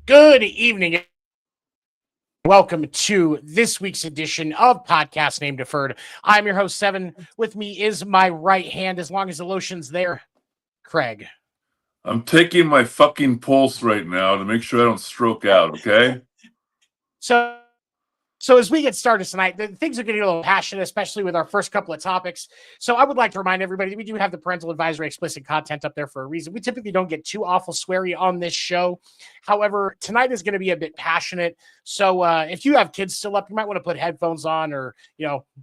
Good evening. Welcome to this week's edition of Podcast Named Deferred. I'm your host, Seven. With me is my right hand, as long as the lotion's there, Craig. I'm taking my fucking pulse right now to make sure I don't stroke out, okay? So as we get started tonight, things are getting a little passionate, especially with our first couple of topics. So I would like to remind everybody that we do have the parental advisory explicit content up there for a reason. We typically don't get too awful sweary on this show. However, tonight is going to be a bit passionate. So if you have kids still up, you might want to put headphones on, or,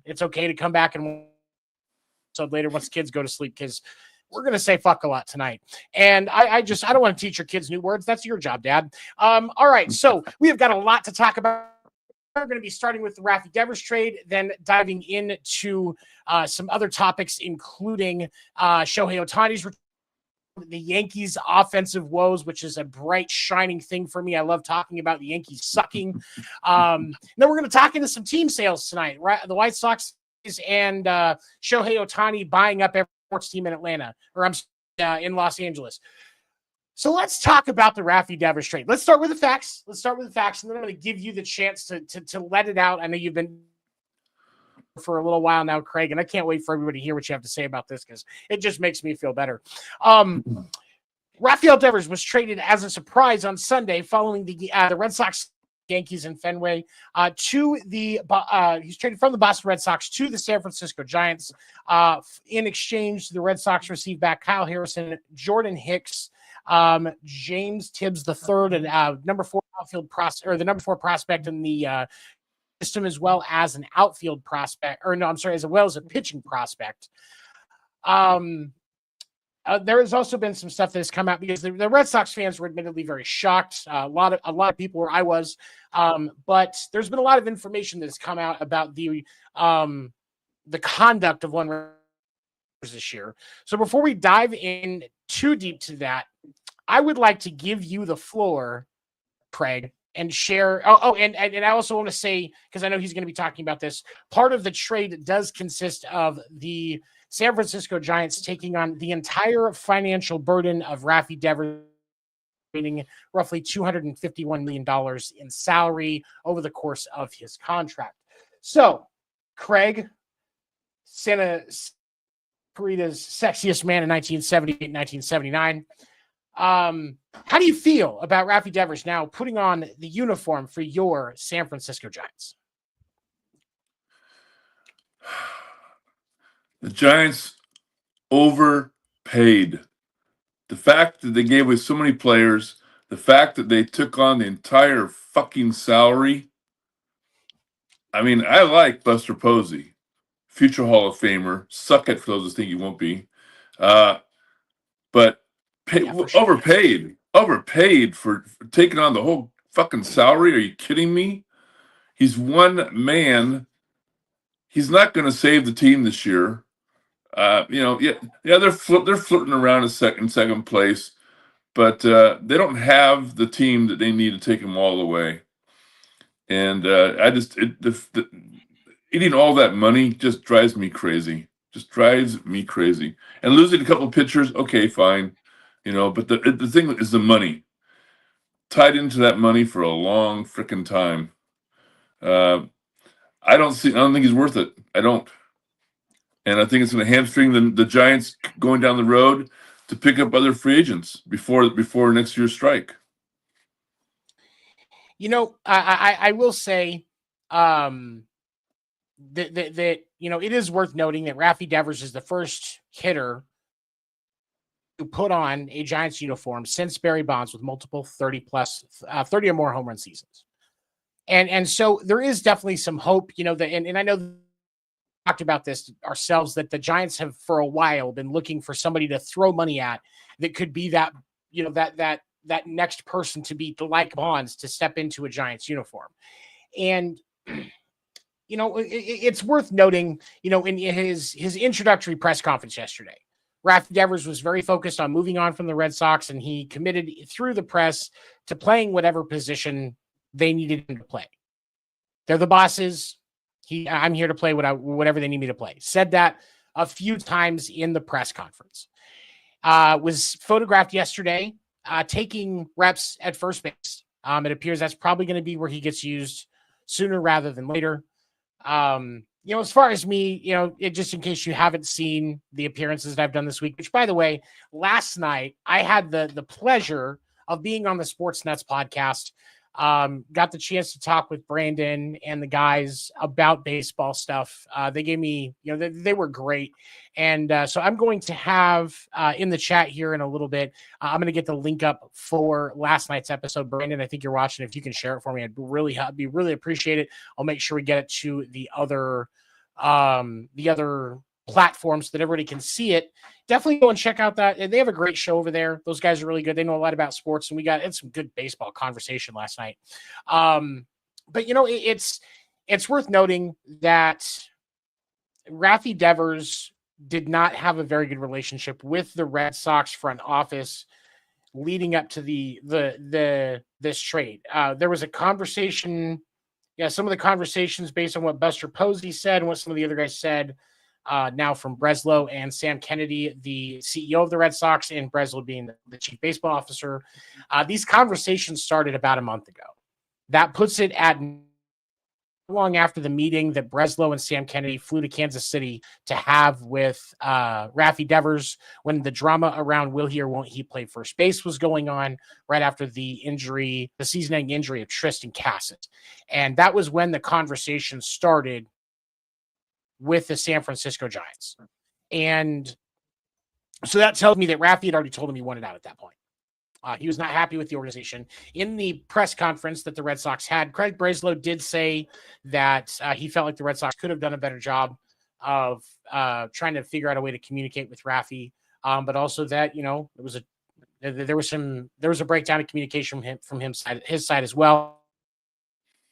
it's okay to come back and so later once kids go to sleep, because we're going to say fuck a lot tonight. And I don't want to teach your kids new words. That's your job, Dad. All right. So we have got a lot to talk about. We're going to be starting with the Rafael trade, then diving into some other topics, including Shohei Ohtani's return, the Yankees' offensive woes, which is a bright, shining thing for me. I love talking about the Yankees sucking. Then we're going to talk into some team sales tonight, right? The White Sox and Shohei Ohtani buying up every sports team in Atlanta, or in Los Angeles. So let's talk about the Rafael trade. Let's start with the facts. And then I'm going to give you the chance to let it out. I know you've been for a little while now, Craig, and I can't wait for everybody to hear what you have to say about this, because it just makes me feel better. Rafael Devers was traded as a surprise on Sunday following the Red Sox Yankees in Fenway he's traded from the Boston Red Sox to the San Francisco Giants. In exchange, the Red Sox received back Kyle Harrison, Jordan Hicks, James Tibbs III, and number 4 outfield prospect, or the number 4 prospect in the system, as well as an outfield prospect, as well as a pitching prospect. There has also been some stuff that has come out, because the Red Sox fans were admittedly very shocked. A lot of people where I was, but there's been a lot of information that has come out about the conduct of one this year. So before we dive in too deep to that, I would like to give you the floor, Craig, and share. And I also want to say, because I know he's going to be talking about this, part of the trade does consist of the San Francisco Giants taking on the entire financial burden of Rafael Devers, meaning roughly $251 million in salary over the course of his contract. So, Craig, Santa Clarita's sexiest man in 1978, 1979. How do you feel about Rafael Devers now putting on the uniform for your San Francisco Giants? The Giants overpaid. The fact that they gave away so many players, the fact that they took on the entire fucking salary. I mean, I like Buster Posey, future Hall of Famer. Suck it for those who think he won't be. But overpaid for taking on the whole fucking salary. Are you kidding me? He's one man. He's not going to save the team this year. They're flirting around in second place, but they don't have the team that they need to take them all the way. And I just eating all that money just drives me crazy. Just drives me crazy. And losing a couple of pitchers, okay, fine, But the thing is the money tied into that money for a long freaking time. Uh, I don't think he's worth it. I don't. And I think it's going to hamstring the Giants going down the road to pick up other free agents before next year's strike. I will say that it is worth noting that Rafi Devers is the first hitter to put on a Giants uniform since Barry Bonds with multiple 30 or more home run seasons. And so there is definitely some hope, and I know we talked about this ourselves, that the Giants have for a while been looking for somebody to throw money at that could be that, that next person to be like Bonds to step into a Giants uniform. And, it's worth noting, in his introductory press conference yesterday, Rafi Devers was very focused on moving on from the Red Sox, and he committed through the press to playing whatever position they needed him to play. They're the bosses. I'm here to play whatever they need me to play. Said that a few times in the press conference. Was photographed yesterday taking reps at first base. It appears that's probably going to be where he gets used sooner rather than later. As far as me, just in case you haven't seen the appearances that I've done this week, which, by the way, last night I had the pleasure of being on the Sports Nets podcast. Got the chance to talk with Brandon and the guys about baseball stuff. They gave me, they were great. And so I'm going to have in the chat here in a little bit, I'm going to get the link up for last night's episode. Brandon, I think you're watching. If you can share it for me, I'd really appreciate it. I'll make sure we get it to the other platforms so that everybody can see it. Definitely go and check out that. They have a great show over there. Those guys are really good. They know a lot about sports, and it's some good baseball conversation last night. But it's worth noting that Rafi Devers did not have a very good relationship with the Red Sox front office leading up to this trade. There was a conversation. Yeah, some of the conversations based on what Buster Posey said and what some of the other guys said. Now from Breslow and Sam Kennedy, the CEO of the Red Sox, and Breslow being the chief baseball officer. These conversations started about a month ago. That puts it at long after the meeting that Breslow and Sam Kennedy flew to Kansas City to have with Rafi Devers when the drama around will he or won't he play first base was going on right after the season-ending injury of Tristan Cassis. And that was when the conversation started with the San Francisco Giants. And so that tells me that Rafi had already told him he wanted out at that point. He was not happy with the organization. In the press conference that the Red Sox had, Craig Breslow did say that he felt like the Red Sox could have done a better job of trying to figure out a way to communicate with Rafi, but also that there was a breakdown of communication from his side as well.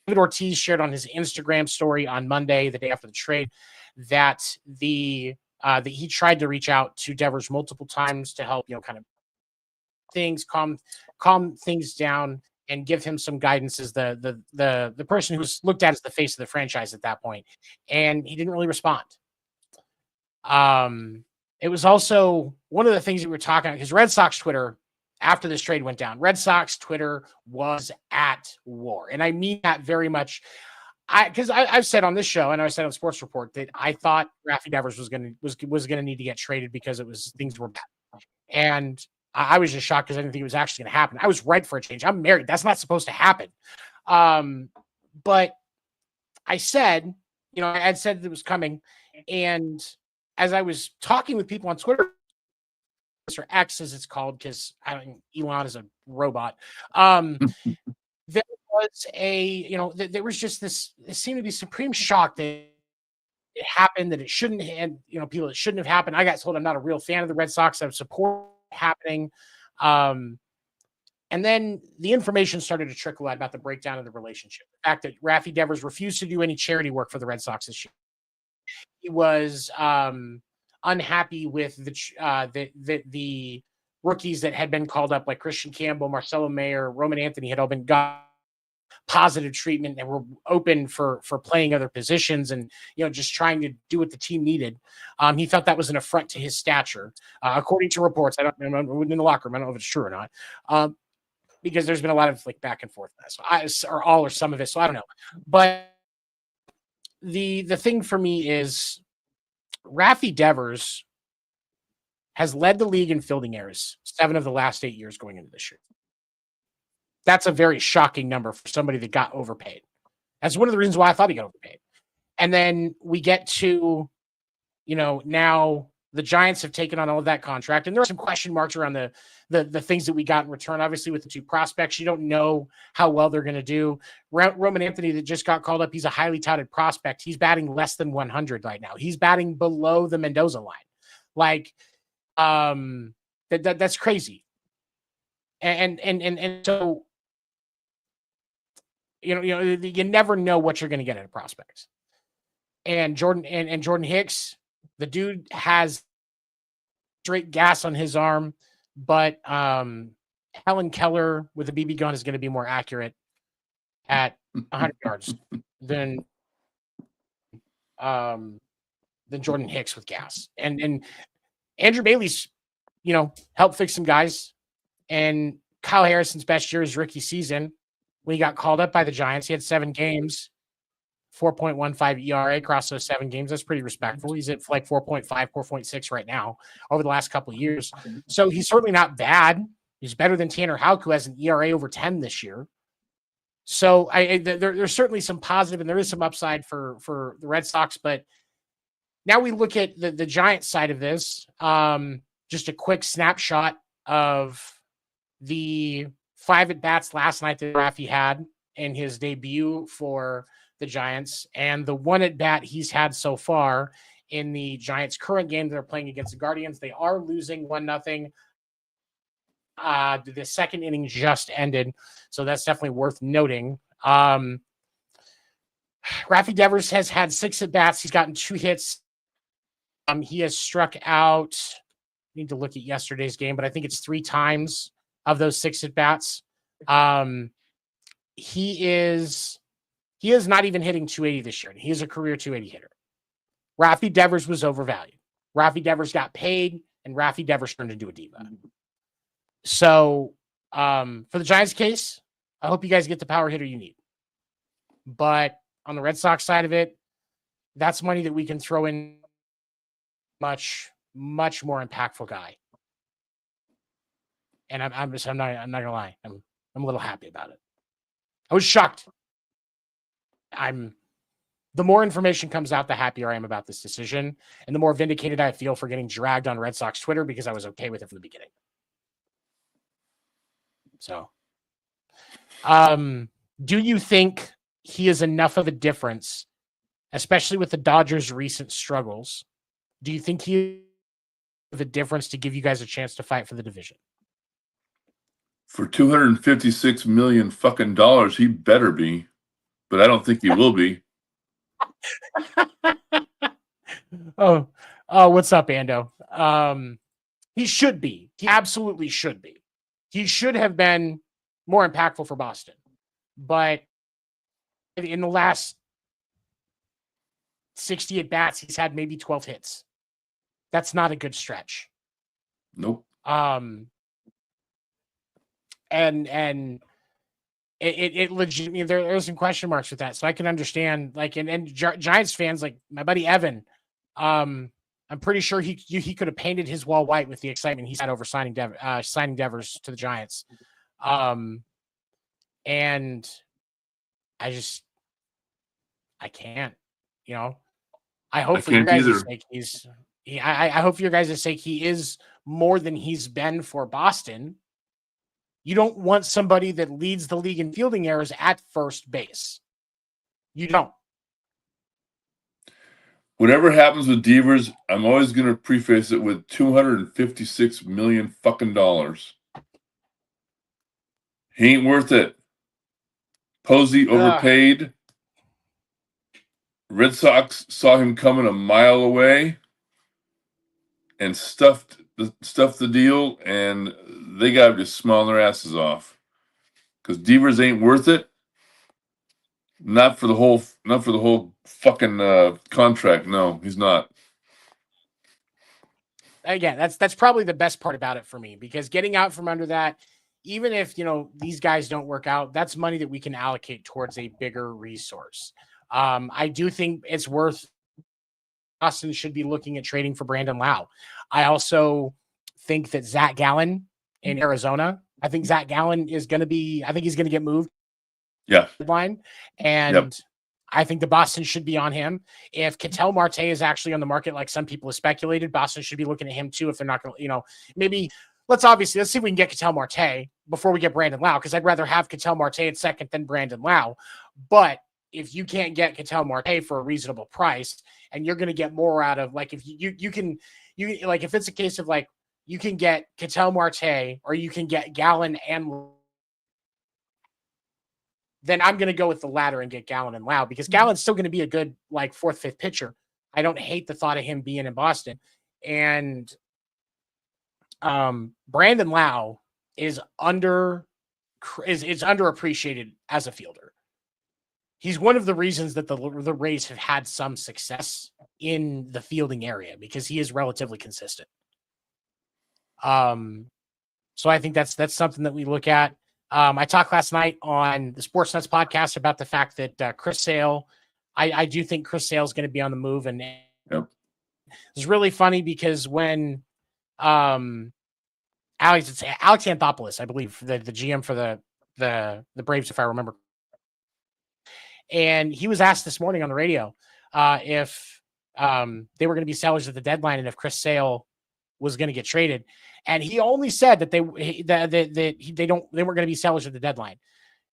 David Ortiz shared on his Instagram story on Monday, the day after the trade, that that he tried to reach out to Devers multiple times to help kind of things calm things down and give him some guidance as the person who was looked at as the face of the franchise at that point, and he didn't really respond. It was also one of the things we were talking about because Red Sox Twitter, after this trade went down, Red Sox Twitter was at war, and I mean that very much. Because I've said on this show, and I said on Sports Report, that I thought Rafi Devers was gonna need to get traded because things were bad, and I was just shocked because I didn't think it was actually going to happen. I was right for a change. I'm married. That's not supposed to happen. But I said, I had said it was coming, and as I was talking with people on Twitter, or X as it's called, because Elon is a robot. There was there was just this. It seemed to be supreme shock that it happened, that it shouldn't, and people that shouldn't have happened. I got told I'm not a real fan of the Red Sox. I support happening. And then the information started to trickle out about the breakdown of the relationship. The fact that Rafi Devers refused to do any charity work for the Red Sox this year. He was unhappy with the rookies that had been called up, like Christian Campbell, Marcelo Mayer, Roman Anthony had all been gone. positive treatment and were open for playing other positions and, just trying to do what the team needed. He felt that was an affront to his stature, according to reports. I don't know in the locker room. I don't know if it's true or not, because there's been a lot of back and forth. Or all or some of it. So I don't know. But the thing for me is Rafi Devers has led the league in fielding errors 7 of the last 8 years going into this year. That's a very shocking number for somebody that got overpaid. That's one of the reasons why I thought he got overpaid. And then we get to, now the Giants have taken on all of that contract, and there are some question marks around the things that we got in return. Obviously, with the 2 prospects, you don't know how well they're going to do. Roman Anthony that just got called up, he's a highly touted prospect. He's batting less than 100 right now. He's batting below the Mendoza line. That's crazy. And so, you never know what you're going to get at a prospect. And Jordan Hicks, the dude has straight gas on his arm, but Helen Keller with a BB gun is going to be more accurate at 100 yards than Jordan Hicks with gas. And Andrew Bailey's, helped fix some guys. And Kyle Harrison's best year is rookie season when he got called up by the Giants. He had 7 games, 4.15 ERA across those 7 games. That's pretty respectful. He's at 4.5, 4.6 right now over the last couple of years. So he's certainly not bad. He's better than Tanner Houck, who has an ERA over 10 this year. So there's certainly some positive, and there is some upside for the Red Sox. But now we look at the Giants side of this. Just a quick snapshot of the 5 at-bats last night that Rafi had in his debut for the Giants, and the 1 at-bat he's had so far in the Giants' current game they're playing against the Guardians. They are losing 1-0. The second inning just ended, so that's definitely worth noting. Rafi Devers has had 6 at-bats. He's gotten 2 hits. He has struck out, I need to look at yesterday's game, but I think it's 3 times of those 6 at-bats. He is not even hitting 280 this year. He is a career 280 hitter. Rafi Devers was overvalued. Rafi Devers got paid, and Rafi Devers turned into a diva. So for the Giants case, I hope you guys get the power hitter you need. But on the Red Sox side of it, that's money that we can throw in much, much more impactful guy. And I'm not gonna lie. I'm a little happy about it. I was shocked. The more information comes out, the happier I am about this decision, and the more vindicated I feel for getting dragged on Red Sox Twitter because I was okay with it from the beginning. So, do you think he is enough of a difference, especially with the Dodgers' recent struggles? Do you think he is a difference to give you guys a chance to fight for the division? For $256 million fucking dollars, he better be, but I don't think he will be. Oh, what's up, Ando? He should be. He absolutely should be. He should have been more impactful for Boston. But in the last 60 at-bats, he's had maybe 12 hits. That's not a good stretch. Nope. And it legitimately, there's some question marks with that. So I can understand, and Giants fans, like my buddy Evan, I'm pretty sure he could have painted his wall white with the excitement he's had over signing Devers to the Giants. And I can't, I hope for your guys' sake I hope for your guys' sake he is more than he's been for Boston. You don't want somebody that leads the league in fielding errors at first base. You don't. Whatever happens with Devers, I'm always going to preface it with $256 million fucking dollars. He ain't worth it. Posey overpaid. Red Sox saw him coming a mile away and stuffed the deal, and they got to just smile their asses off because Devers ain't worth it. Not for the whole fucking contract. No, he's not. Again, that's probably the best part about it for me, because getting out from under that, even if these guys don't work out, that's money that we can allocate towards a bigger resource. I do think it's worth. Boston should be looking at trading for Brandon Lau. I also think that Zach Gallen in Arizona. I think Zach Gallen is going to be. I think he's going to get moved. Yeah. Line, and I think the Boston should be on him. If Ketel Marte is actually on the market, like some people have speculated, Boston should be looking at him too. If they're not going to, maybe let's see if we can get Ketel Marte before we get Brandon Lau, because I'd rather have Ketel Marte at second than Brandon Lau. But if you can't get Ketel Marte for a reasonable price, and you're going to get more out of, like, if you can like, if it's a case of like you can get Ketel Marte or you can get Gallen, and then I'm going to go with the latter and get Gallen and Lau, because Gallen's still going to be a good, like, fourth, fifth pitcher. I don't hate the thought of him being in Boston. And Brandon Lau is underappreciated as a fielder. He's one of the reasons that the Rays have had some success in the fielding area, because he is relatively consistent. So I think that's something that we look at. I talked last night on the Sports Nuts podcast about the fact that Chris Sale, I do think Chris Sale is going to be on the move. And it's really funny because when Alex Anthopoulos, I believe, the GM for the Braves, if I remember, and he was asked this morning on the radio if they were going to be sellers at the deadline and if Chris Sale was going to get traded. And he only said that they weren't going to be sellers at the deadline.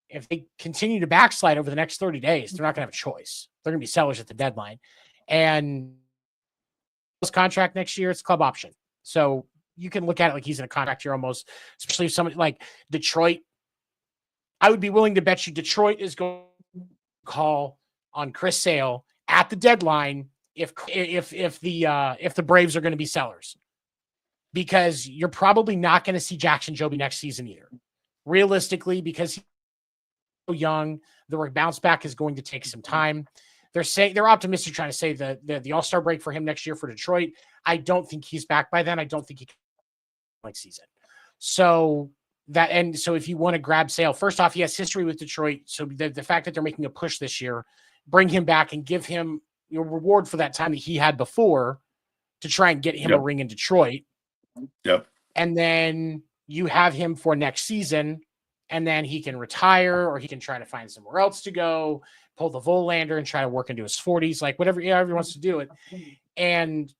If they continue to backslide over the next 30 days, they're not going to have a choice. They're going to be sellers at the deadline. And his contract next year, it's club option. So you can look at it like he's in a contract year almost, especially if somebody like Detroit. I would be willing to bet you Detroit is going to call on Chris Sale at the deadline if the Braves are going to be sellers. Because you're probably not going to see Jackson Jobe next season either. Realistically, because he's so young, the bounce back is going to take some time. They're optimistic trying to say the All-Star break for him next year for Detroit. I don't think he's back by then. I don't think he can next season. So if you want to grab Sale, first off, he has history with Detroit. So the fact that they're making a push this year, bring him back and give him your reward for that time that he had before to try and get him a ring in Detroit. Yep. And then you have him for next season, and then he can retire, or he can try to find somewhere else to go, pull the Verlander and try to work into his 40s, like whatever he wants to do it. And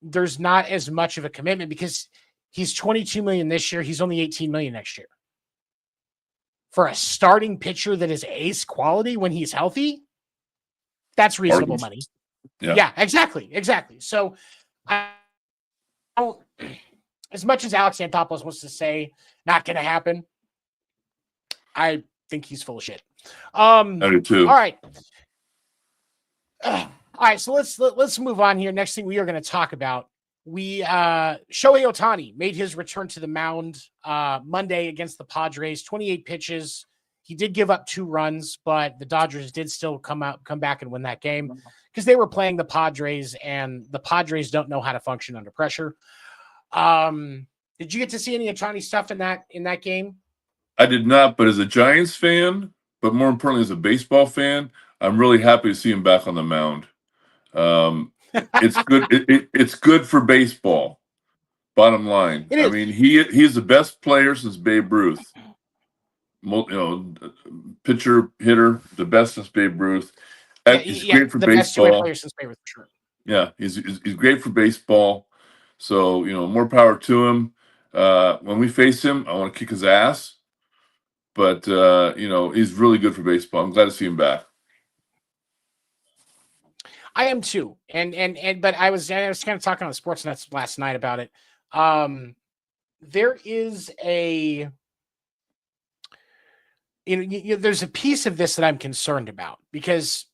there's not as much of a commitment because he's $22 million this year. He's only $18 million next year. For a starting pitcher that is ace quality when he's healthy, that's reasonable money. Yeah, exactly. So I don't, as much as Alex Anthopoulos wants to say not going to happen, I think he's full of shit. I do too. All right. So let's move on here. Next thing we are going to talk about, Shohei Ohtani made his return to the mound Monday against the Padres. 28 pitches. He did give up 2 runs, but the Dodgers did still come back and win that game because they were playing the Padres, and the Padres don't know how to function under pressure. Did you get to see any Ohtani stuff in that game? I did not, but as a Giants fan, but more importantly as a baseball fan, I'm really happy to see him back on the mound. It's good. It's good for baseball. Bottom line, I mean, he is the best player since Babe Ruth. Pitcher, hitter, the best since Babe Ruth. He's great for baseball. Best player since Babe Ruth, sure. Yeah, he's great for baseball. So more power to him. When we face him, I want to kick his ass. But he's really good for baseball. I'm glad to see him back. I am too, but I was kind of talking on the Sports Nuts last night about it. There is there's a piece of this that I'm concerned about because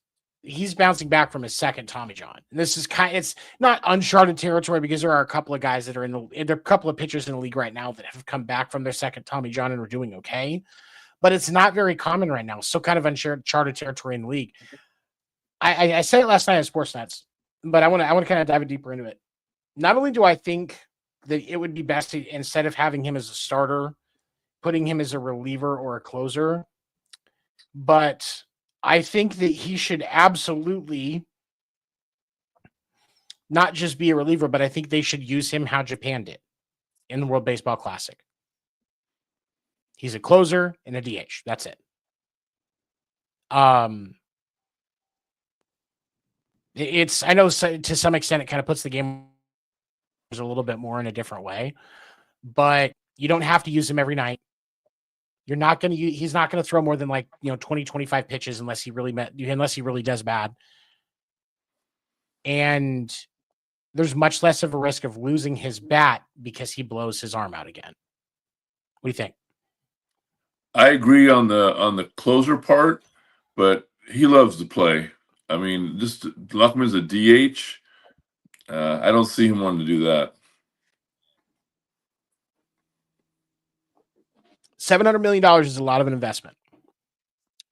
he's bouncing back from his second Tommy John. And this is it's not uncharted territory because there are a couple of guys that are there are a couple of pitchers in the league right now that have come back from their second Tommy John and are doing okay. but it's not very common right now. So kind of uncharted territory in the league. I said it last night on Sportsnets, but I want to kind of dive deeper into it. Not only do I think that it would be best to, instead of having him as a starter, putting him as a reliever or a closer, but I think that he should absolutely not just be a reliever, but I think they should use him how Japan did in the World Baseball Classic. He's a closer and a DH. That's it. It's, I know to some extent it kind of puts the game a little bit more in a different way, but you don't have to use him every night. You're not going to use, he's not going to throw more than 20, 25 pitches unless he really does bad. And there's much less of a risk of losing his bat because he blows his arm out again. What do you think? I agree on the closer part, but he loves to play. I mean, just lock him as a DH. I don't see him wanting to do that. $700 million is a lot of an investment.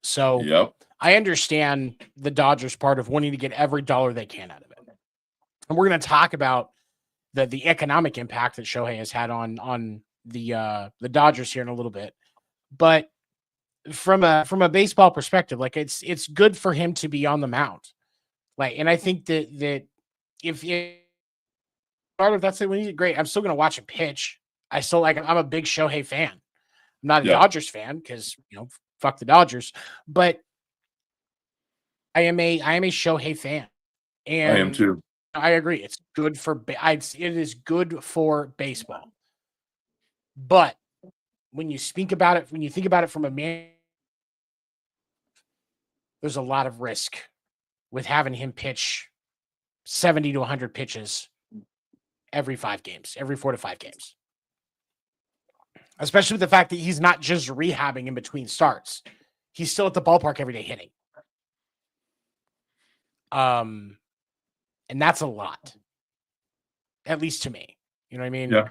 So yep. I understand the Dodgers part of wanting to get every dollar they can out of it. And we're going to talk about the economic impact that Shohei has had on the Dodgers here in a little bit. But from a baseball perspective, it's good for him to be on the mound. And I think that if part of that's when he's great, I'm still going to watch him pitch. I'm a big Shohei fan. I'm not a Dodgers fan because fuck the Dodgers, but I am a Shohei fan, and I am too. I agree. It's good for it is good for baseball, but when you think about it from a man, there's a lot of risk with having him pitch 70 to 100 pitches every 4 to 5 games. Especially with the fact that he's not just rehabbing in between starts. He's still at the ballpark every day hitting. And that's a lot. At least to me. You know what I mean? Yeah.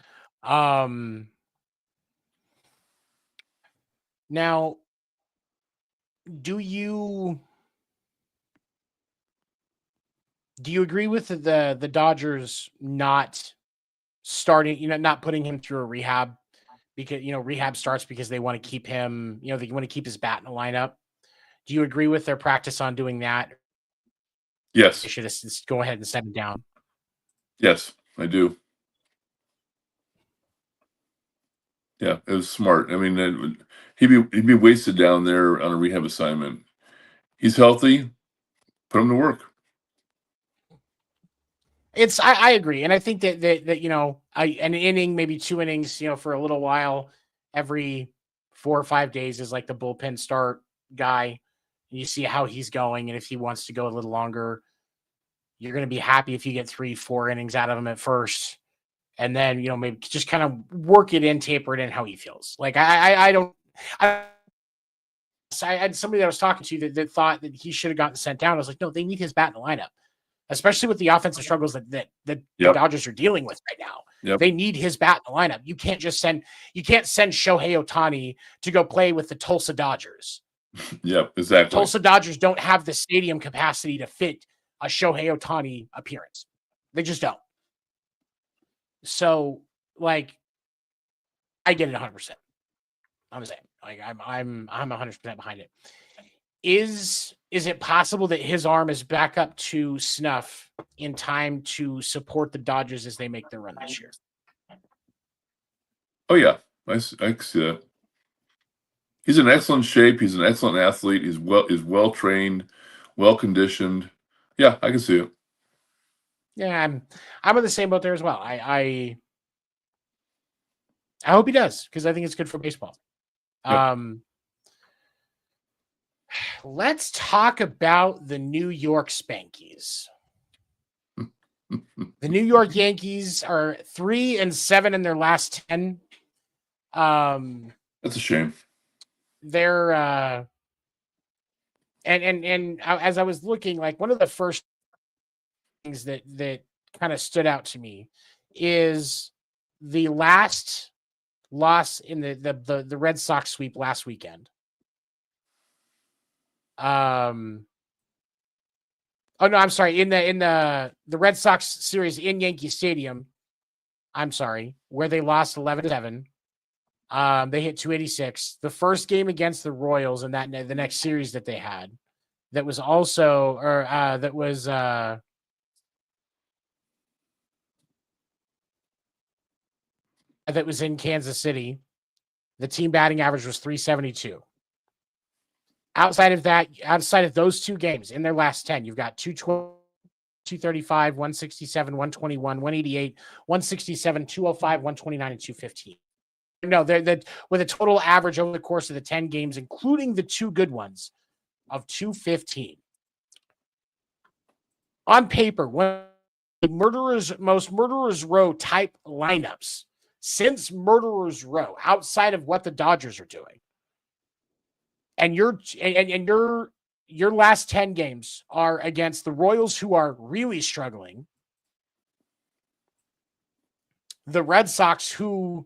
Now, do you agree with the Dodgers not starting, not putting him through a rehab? Because rehab starts because they want to keep him, they want to keep his bat in the lineup. Do you agree with their practice on doing that? Yes. They should just go ahead and send him down. Yes, I do. Yeah, it was smart. I mean, he'd be wasted down there on a rehab assignment. He's healthy. Put him to work. I agree, and I think that an inning, maybe 2 innings, for a little while, every 4 or 5 days is like the bullpen start guy. You see how he's going, and if he wants to go a little longer, you're going to be happy if you get 3-4 innings out of him at first, and then maybe just kind of work it in, taper it in how he feels. I had somebody that I was talking to that thought that he should have gotten sent down. I was like, no, they need his bat in the lineup. Especially with the offensive struggles that the Dodgers are dealing with right now. Yep. They need his bat in the lineup. You can't send Shohei Ohtani to go play with the Tulsa Dodgers. Yep, exactly. Tulsa Dodgers don't have the stadium capacity to fit a Shohei Ohtani appearance. They just don't. So, I get it 100%. I'm saying, I'm 100% behind it. Is it possible that his arm is back up to snuff in time to support the Dodgers as they make their run this year? Oh yeah, I can see that. He's in excellent shape. He's an excellent athlete. He's well trained, well conditioned. Yeah, I can see it. Yeah, I'm in the same boat there as well. I hope he does because I think it's good for baseball. Yep. Let's talk about the New York Spankies. The New York Yankees are 3-7 in their last 10. That's a shame. They're and as I was looking, one of the first things that kind of stood out to me is the last loss in the Red Sox sweep last weekend. Oh no, I'm sorry. In the Red Sox series in Yankee Stadium, I'm sorry, where they lost 11-7. They hit 286. The first game against the Royals in the next series that they had, that was also that was in Kansas City. The team batting average was 372. Outside of those two games in their last 10, you've got 220, 235, 167, 121, 188, 167, 205, 129, and 215. No, they're with a total average over the course of the 10 games, including the two good ones, of 215. On paper, one of the most Murderers Row type lineups since Murderers Row, outside of what the Dodgers are doing. And your last 10 games are against the Royals, who are really struggling, the Red Sox, who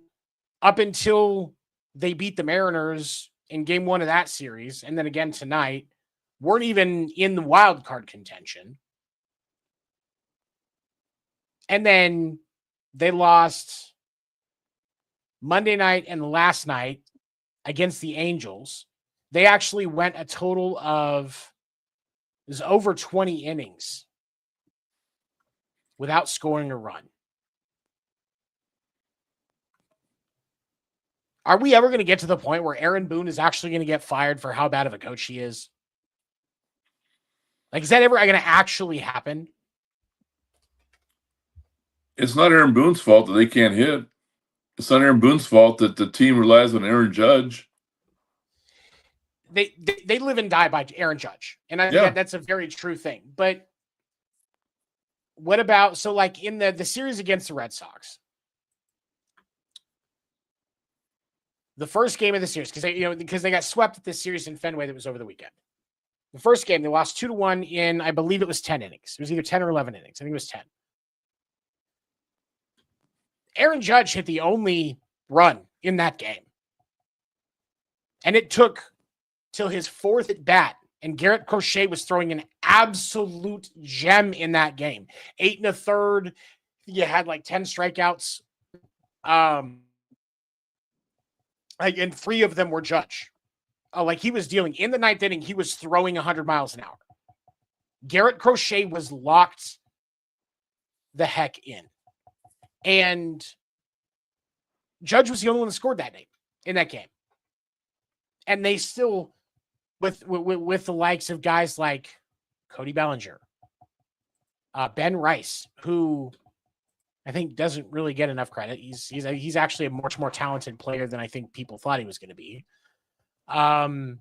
up until they beat the Mariners in game one of that series, and then again tonight, weren't even in the wild card contention. And then they lost Monday night and last night against the Angels. They actually went a total of, it was over 20 innings without scoring a run. Are we ever going to get to the point where Aaron Boone is actually going to get fired for how bad of a coach he is? Like, is that ever going to actually happen? It's not Aaron Boone's fault that they can't hit. It's not Aaron Boone's fault that the team relies on Aaron Judge. They live and die by Aaron Judge. And I think that's a very true thing. But what about, so like in the series against the Red Sox, the first game of the series, because they got swept at this series in Fenway that was over the weekend. The first game, they lost 2-1 in, I believe it was 10 innings. It was either 10 or 11 innings. I think it was 10. Aaron Judge hit the only run in that game. And it took till his fourth at bat, and Garrett Crochet was throwing an absolute gem in that game. 8 1/3. You had like 10 strikeouts. And 3 of them were Judge. Like he was dealing in the ninth inning, he was throwing 100 miles an hour. Garrett Crochet was locked the heck in. And Judge was the only one that scored that night in that game. And they still, with the likes of guys like Cody Bellinger, Ben Rice, who I think doesn't really get enough credit. He's actually a much more talented player than I think people thought he was going to be. Giancarlo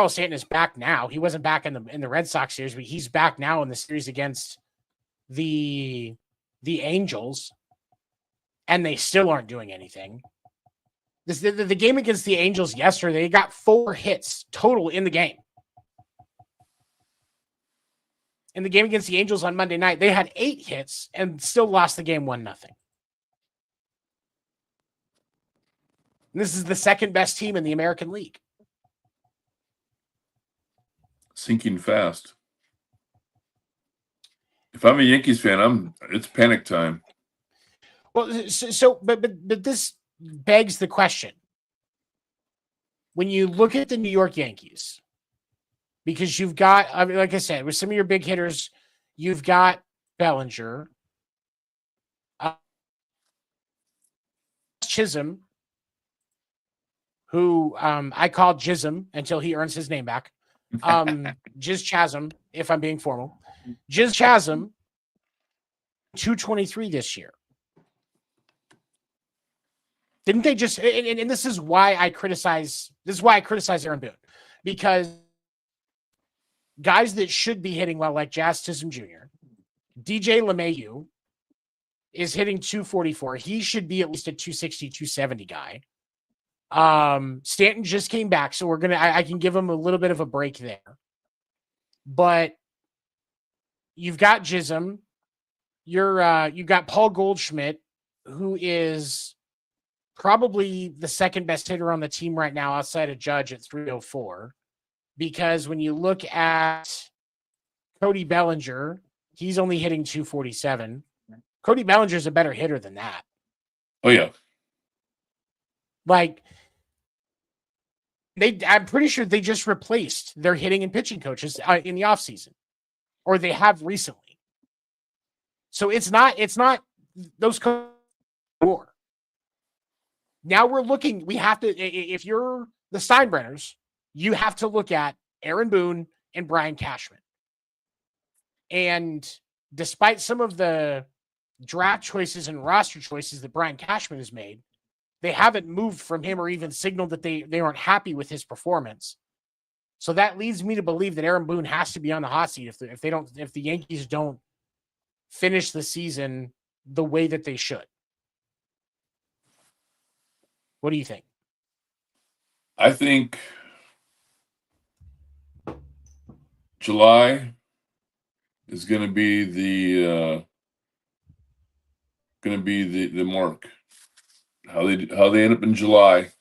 Stanton is back now. He wasn't back in the Red Sox series, but he's back now in the series against the Angels, and they still aren't doing anything. The game against the Angels yesterday, they got 4 hits total in the game. In the game against the Angels on Monday night, they had 8 hits and still lost the game 1-0. This is the second best team in the American League. Sinking fast. If I'm a Yankees fan, it's panic time. Well, but this begs the question. When you look at the New York Yankees, because you've got, I mean, like I said, with some of your big hitters, you've got Bellinger, Chisholm, who I call Jism until he earns his name back. Jiz Chasm, if I'm being formal. Jiz Chasm, 223 this year. Didn't they just, and this is why I criticize Aaron Boone, because guys that should be hitting well, like Jazz Chisholm Jr., DJ LeMahieu is hitting 244. He should be at least a 260, 270 guy. Stanton just came back, so I can give him a little bit of a break there. But you've got Jism. You've got Paul Goldschmidt, who is probably the second best hitter on the team right now outside of Judge at 304. because when you look at Cody Bellinger, he's only hitting 247. Cody Bellinger's a better hitter than that. Oh, yeah. Like, I'm pretty sure they just replaced their hitting and pitching coaches in the offseason, or they have recently. So it's not those coaches. Now we're looking, we have to, if you're the Steinbrenners, you have to look at Aaron Boone and Brian Cashman. And despite some of the draft choices and roster choices that Brian Cashman has made, they haven't moved from him or even signaled that they aren't happy with his performance. So that leads me to believe that Aaron Boone has to be on the hot seat if the Yankees don't finish the season the way that they should. What do you think? I think July is going to be the mark. How they end up in July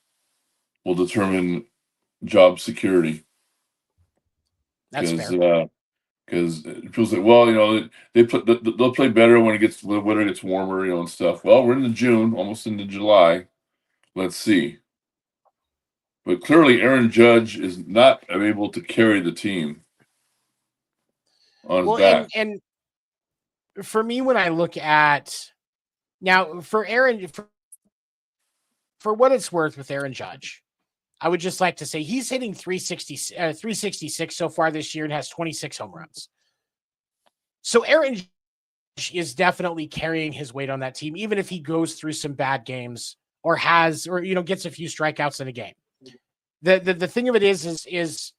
will determine job security. That's fair. Because people say, well, they'll play better when the weather gets warmer, and stuff. Well, we're into June, almost into July. Let's see. But clearly, Aaron Judge is not able to carry the team on his back. And for me, when I look at now for Aaron, for what it's worth with Aaron Judge, I would just like to say he's hitting 366 so far this year and has 26 home runs. So Aaron Judge is definitely carrying his weight on that team, even if he goes through some bad games or gets a few strikeouts in a game. The thing of it is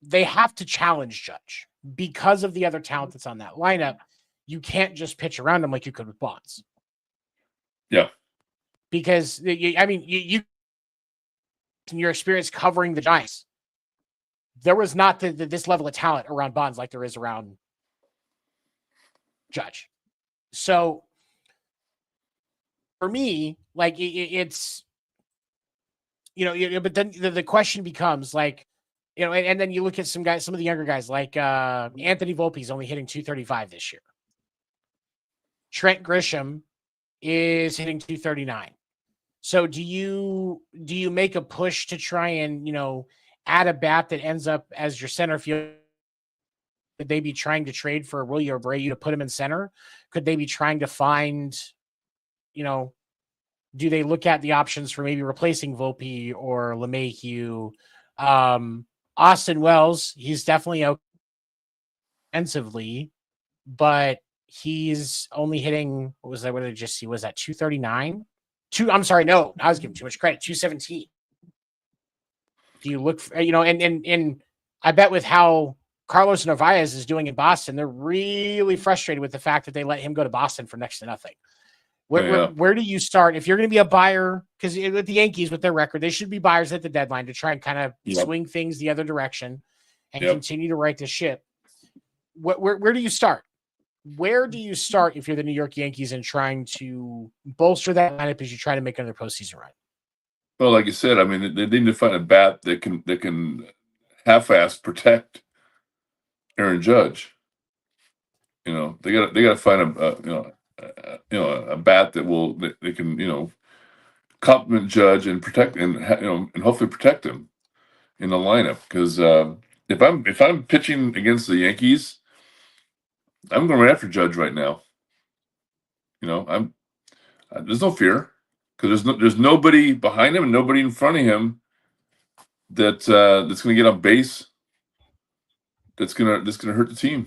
they have to challenge Judge because of the other talent that's on that lineup. You can't just pitch around him like you could with Bonds. Yeah. Because you in your experience covering the Giants, there was not this level of talent around Bonds like there is around Judge. So for me, like it's, but then the question becomes like, and then you look at some of the younger guys like Anthony Volpe's only hitting 235 this year. Trent Grisham is hitting 239. So do you make a push to try and, add a bat that ends up as your center field? Could they be trying to trade for Willie Abreu to put him in center? Could they be trying to find, do they look at the options for maybe replacing Volpe or LeMahieu? Austin Wells, he's definitely offensively, but he's only hitting, what was that? What did I just see? Was that 239? I'm sorry, no, I was giving too much credit. 217. Do you look for, and I bet with how Carlos Narvaez is doing in Boston, they're really frustrated with the fact that they let him go to Boston for next to nothing. Where do you start if you're going to be a buyer? Because with the Yankees, with their record, they should be buyers at the deadline to try and kind of swing things the other direction and continue to right the ship. Where do you start? Where do you start if you're the New York Yankees and trying to bolster that lineup as you try to make another postseason run? Well, like you said, I mean, they need to find a bat that can half-ass protect Aaron Judge. They got to find a bat that they can compliment Judge and protect and hopefully protect him in the lineup. Because if I'm pitching against the Yankees, I'm going right after Judge right now. There's no fear because there's nobody behind him and nobody in front of him that's going to get on base. That's gonna hurt the team.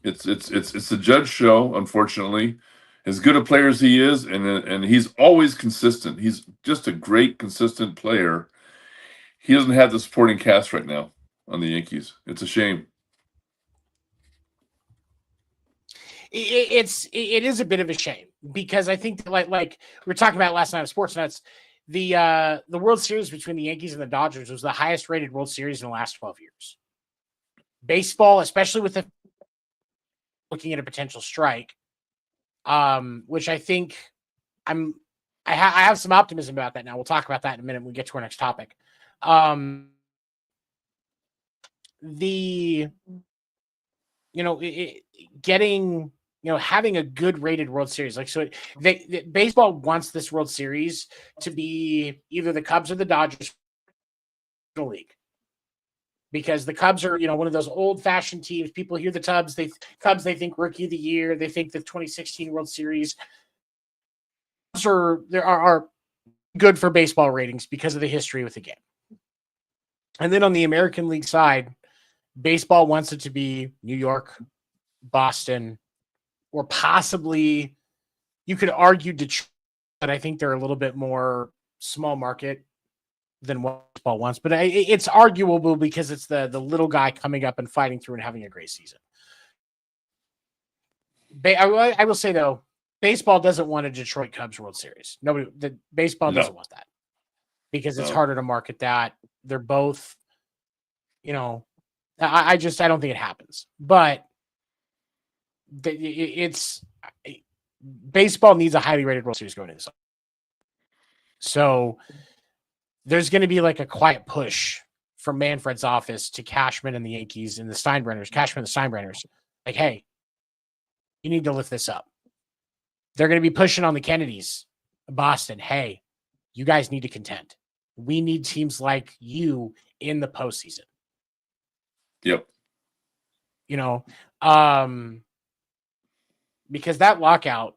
It's the Judge show, unfortunately. As good a player as he is, and he's always consistent. He's just a great, consistent player. He doesn't have the supporting cast right now on the Yankees. It's a shame. It is a bit of a shame because I think like we were talking about last night on Sports Nuts, the World Series between the Yankees and the Dodgers was the highest rated World Series in the last 12 years. Baseball, especially with looking at a potential strike, which I think I have some optimism about that now. We'll talk about that in a minute when we get to our next topic. the, getting, having a good rated World Series. Like, so baseball wants this World Series to be either the Cubs or the Dodgers league. Because the Cubs are, one of those old-fashioned teams. People hear the Cubs, they think Rookie of the Year. They think the 2016 World Series are good for baseball ratings because of the history with the game. And then on the American League side, baseball wants it to be New York, Boston, or possibly you could argue Detroit, but I think they're a little bit more small market than what baseball wants. But it's arguable because it's the little guy coming up and fighting through and having a great season. I will say, though, baseball doesn't want a Detroit Cubs World Series. Baseball doesn't want that because it's harder to market that. They're both, I don't think it happens. But baseball needs a highly rated World Series going into this. So there's going to be like a quiet push from Manfred's office to Cashman and the Yankees and the Steinbrenners. Like, hey, you need to lift this up. They're going to be pushing on the Kennedys, Boston. Hey, you guys need to contend. We need teams like you in the postseason. Yep. Because that lockout,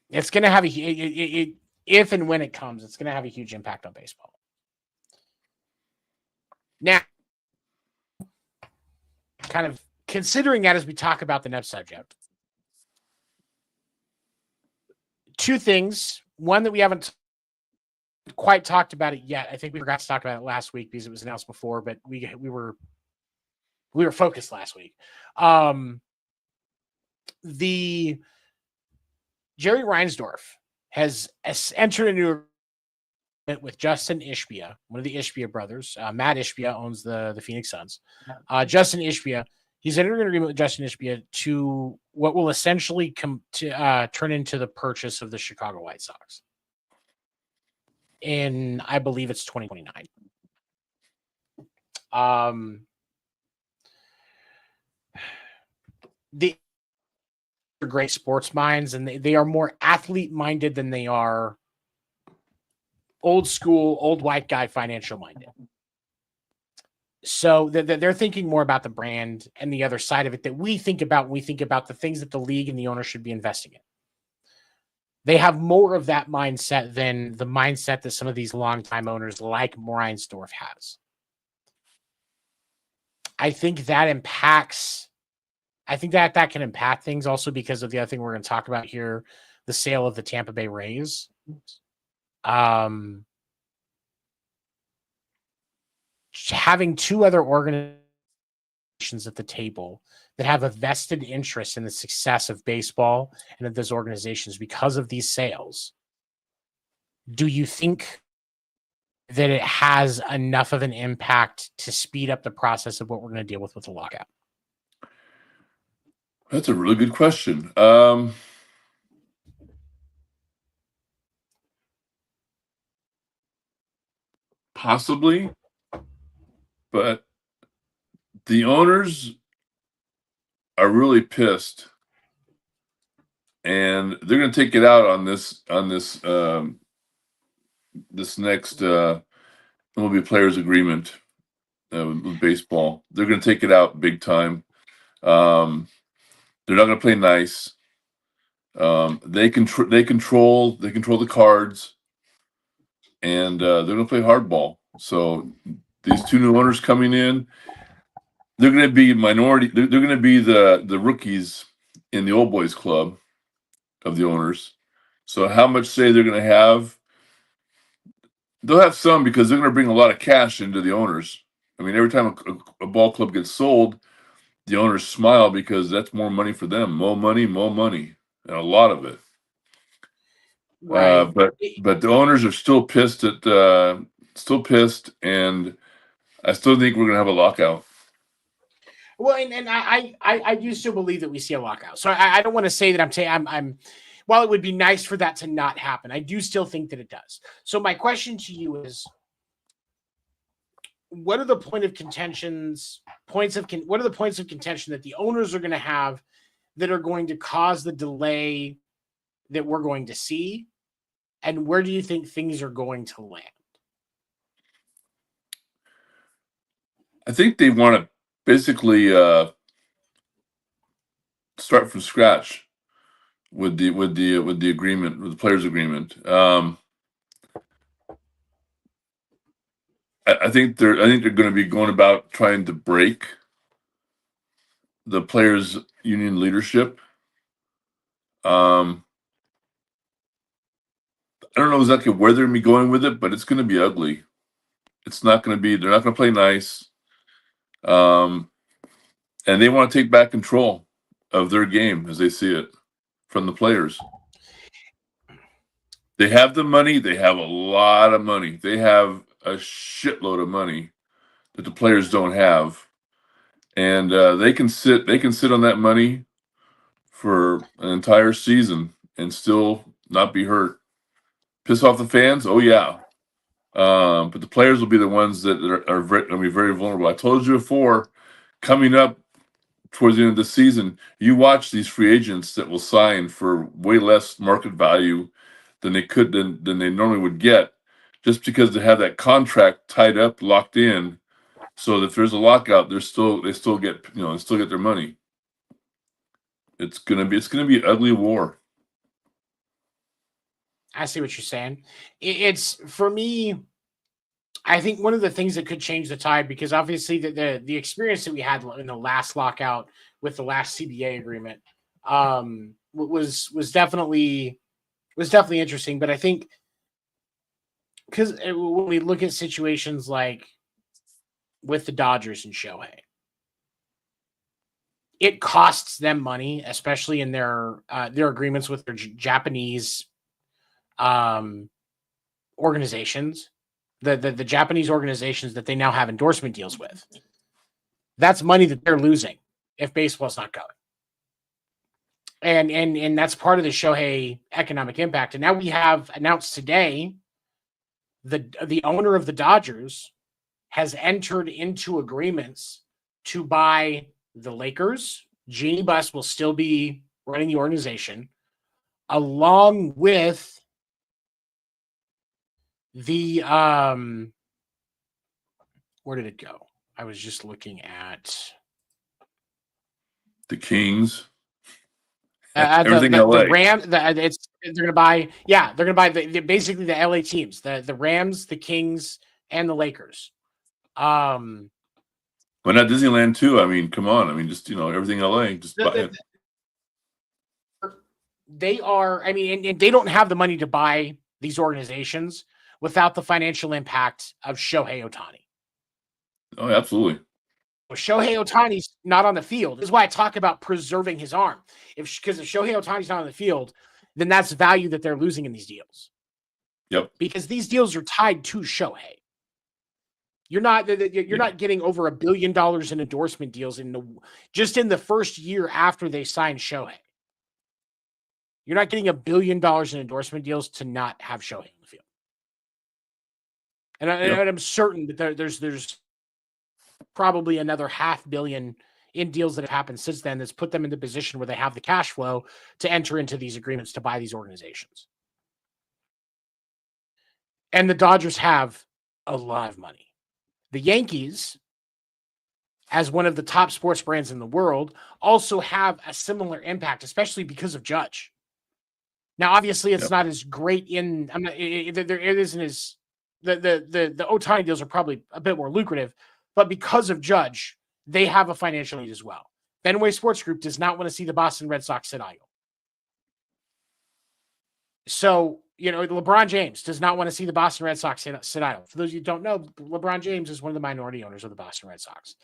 it's going to have if and when it comes, it's going to have a huge impact on baseball. Now, kind of considering that as we talk about the next subject, two things. One that we haven't quite talked about it yet. I think we forgot to talk about it last week because it was announced before, but we were focused last week. The Jerry Reinsdorf has entered into an agreement with Justin Ishbia, one of the Ishbia brothers. Matt Ishbia owns the Phoenix Suns. Justin Ishbia, he's entered an agreement with Justin Ishbia to what will essentially turn into the purchase of the Chicago White Sox. And I believe it's 2029. They are great sports minds, and they are more athlete minded than they are old school, old white guy financial minded. So they're thinking more about the brand and the other side of it that we think about when we think about the things that the league and the owner should be investing in. They have more of that mindset than the mindset that some of these longtime owners like Reinsdorf has. I think that impacts. I think that can impact things also because of the other thing we're going to talk about here, the sale of the Tampa Bay Rays. Having two other organizations at the table that have a vested interest in the success of baseball and of those organizations because of these sales. Do you think that it has enough of an impact to speed up the process of what we're going to deal with the lockout? That's a really good question. Possibly, but the owners are really pissed, and they're going to take it out on this next MLB players agreement with baseball. They're going to take it out big time. They're not going to play nice. They control the cards, and they're going to play hardball. So these two new owners coming in, they're going to be minority. They're going to be the rookies in the old boys club of the owners. So how much say they're going to have? They'll have some because they're going to bring a lot of cash into the owners. I mean, every time a ball club gets sold, the owners smile because that's more money for them. More money, and a lot of it. Right. But the owners are still pissed and I still think we're going to have a lockout. Well, and I do still believe that we see a lockout. So I don't want to say that I'm while it would be nice for that to not happen, I do still think that it does. So my question to you is, what are the points of contention that the owners are going to have that are going to cause the delay that we're going to see? And where do you think things are going to land? I think they want to basically start from scratch with the agreement, with the players' agreement. I think they're going to be going about trying to break the players' union leadership. I don't know exactly where they're going to be going with it, but it's going to be ugly. It's not going to be. They're not going to play nice. And they want to take back control of their game as they see it from the players. They have the money. They have a lot of money. They have a shitload of money that the players don't have, and they can sit on that money for an entire season and still not be hurt. Piss off the fans? Oh yeah, but the players will be the ones that are going to be very vulnerable. I told you before, coming up towards the end of the season, you watch these free agents that will sign for way less market value than they normally would get, just because they have that contract tied up, locked in, so that if there's a lockout, they still get their money. It's gonna be an ugly war. I see what you're saying. It's, for me, I think one of the things that could change the tide, because obviously the experience that we had in the last lockout with the last CBA agreement was definitely interesting. But I think, because when we look at situations like with the Dodgers and Shohei, it costs them money, especially in their agreements with their Japanese organizations, the Japanese organizations that they now have endorsement deals with. That's money that they're losing if baseball's not going. And that's part of the Shohei economic impact. And now we have announced today the owner of the Dodgers has entered into agreements to buy the Lakers. Jeannie Buss will still be running the organization, along with the where did it go? I was just looking at The Kings. Everything the Rams. They're going to buy. Yeah, they're going to buy basically the LA teams, the Rams, the Kings, and the Lakers. Why not Disneyland too? I mean, come on. I mean, just everything LA. Just buy it. They are. I mean, and they don't have the money to buy these organizations without the financial impact of Shohei Ohtani. Oh, absolutely. Shohei Ohtani's not on the field. This is why I talk about preserving his arm. Because if Shohei Ohtani's not on the field, then that's value that they're losing in these deals. Yep. Because these deals are tied to Shohei. You're not getting over $1 billion in endorsement deals just in the first year after they signed Shohei. You're not getting $1 billion in endorsement deals to not have Shohei on the field. And I'm certain that there's probably another $500 million in deals that have happened since then that's put them in the position where they have the cash flow to enter into these agreements to buy these organizations. And the Dodgers have a lot of money. The Yankees, as one of the top sports brands in the world, also have a similar impact, especially because of Judge. Now, obviously, it's not as great in. There isn't as the Ohtani deals are probably a bit more lucrative, but because of Judge, they have a financial need as well. Fenway Sports Group does not want to see the Boston Red Sox sit idle. So, LeBron James does not want to see the Boston Red Sox sit idle. For those of you who don't know, LeBron James is one of the minority owners of the Boston Red Sox.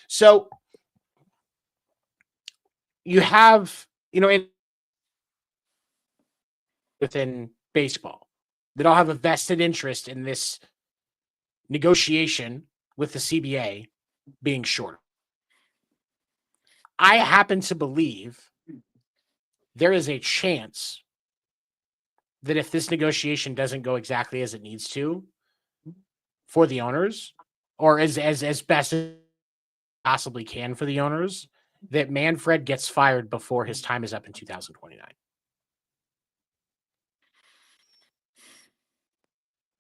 So, you have, within baseball that all have a vested interest in this negotiation with the CBA being shorter. I happen to believe there is a chance that if this negotiation doesn't go exactly as it needs to for the owners, or as best as possibly can for the owners, that Manfred gets fired before his time is up in 2029.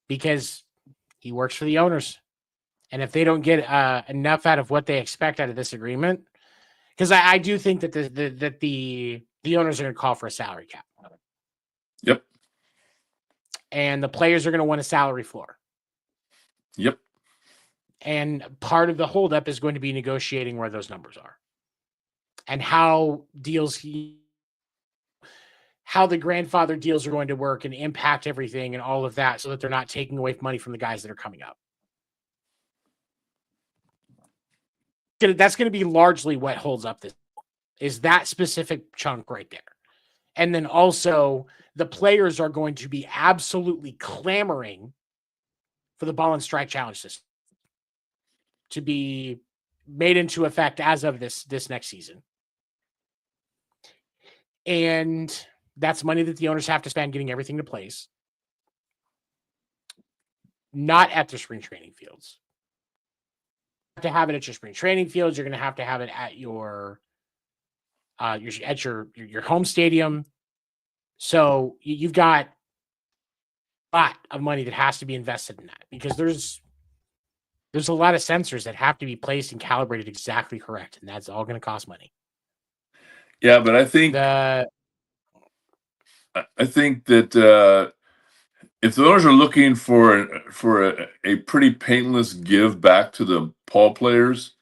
Because he works for the owners. And if they don't get enough out of what they expect out of this agreement, because I do think that the owners are going to call for a salary cap. Yep. And the players are going to want a salary floor. Yep. And part of the holdup is going to be negotiating where those numbers are and how the grandfather deals are going to work and impact everything and all of that, so that they're not taking away money from the guys that are coming up. That's going to be largely what holds up this, is that specific chunk right there. And then also the players are going to be absolutely clamoring for the ball and strike challenge system to be made into effect as of this next season. And that's money that the owners have to spend getting everything to place. Not at the spring training fields. To have it at your spring training fields, you're going to have it at your home stadium. So you've got a lot of money that has to be invested in that, because there's a lot of sensors that have to be placed and calibrated exactly correct, and that's all going to cost money. Yeah, but I think that if the owners are looking for a pretty painless give back to the Paul players,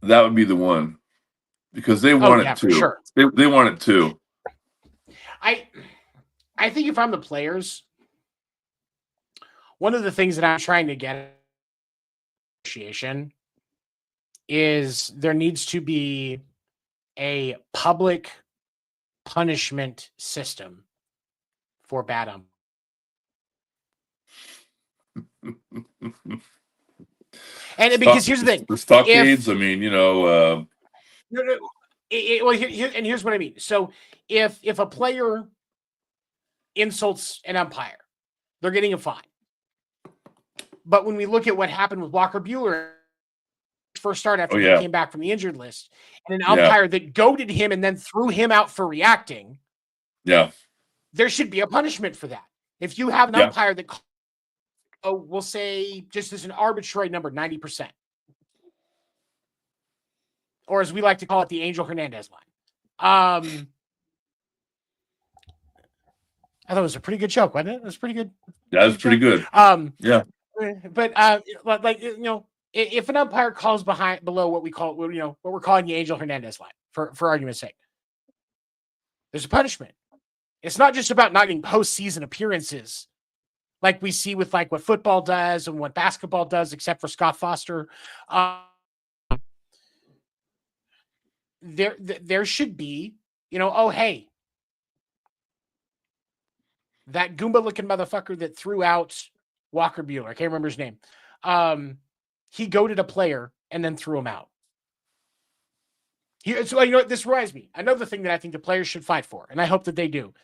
that would be the one, because they want it too. Sure. They want it too. I think if I'm the players, one of the things that I'm trying to get negotiation is there needs to be a public punishment system for bad umpires. And because here's the thing, the stockades. Here's what I mean. So if a player insults an umpire, they're getting a fine. But when we look at what happened with Walker Buehler, first start after he came back from the injured list, and an umpire that goaded him and then threw him out for reacting, there should be a punishment for that. If you have an umpire that, we'll say, just as an arbitrary number, 90%. Or as we like to call it, the Angel Hernandez line. I thought it was a pretty good joke, wasn't it? It was pretty good. Yeah, it was pretty good. But if an umpire calls below what we're calling the Angel Hernandez line, for argument's sake, there's a punishment. It's not just about not getting postseason appearances, like we see with like what football does and what basketball does, except for Scott Foster. There should be, hey, that Goomba-looking motherfucker that threw out Walker Buehler, I can't remember his name. He goaded a player and then threw him out. So this reminds me. Another thing that I think the players should fight for, and I hope that they do.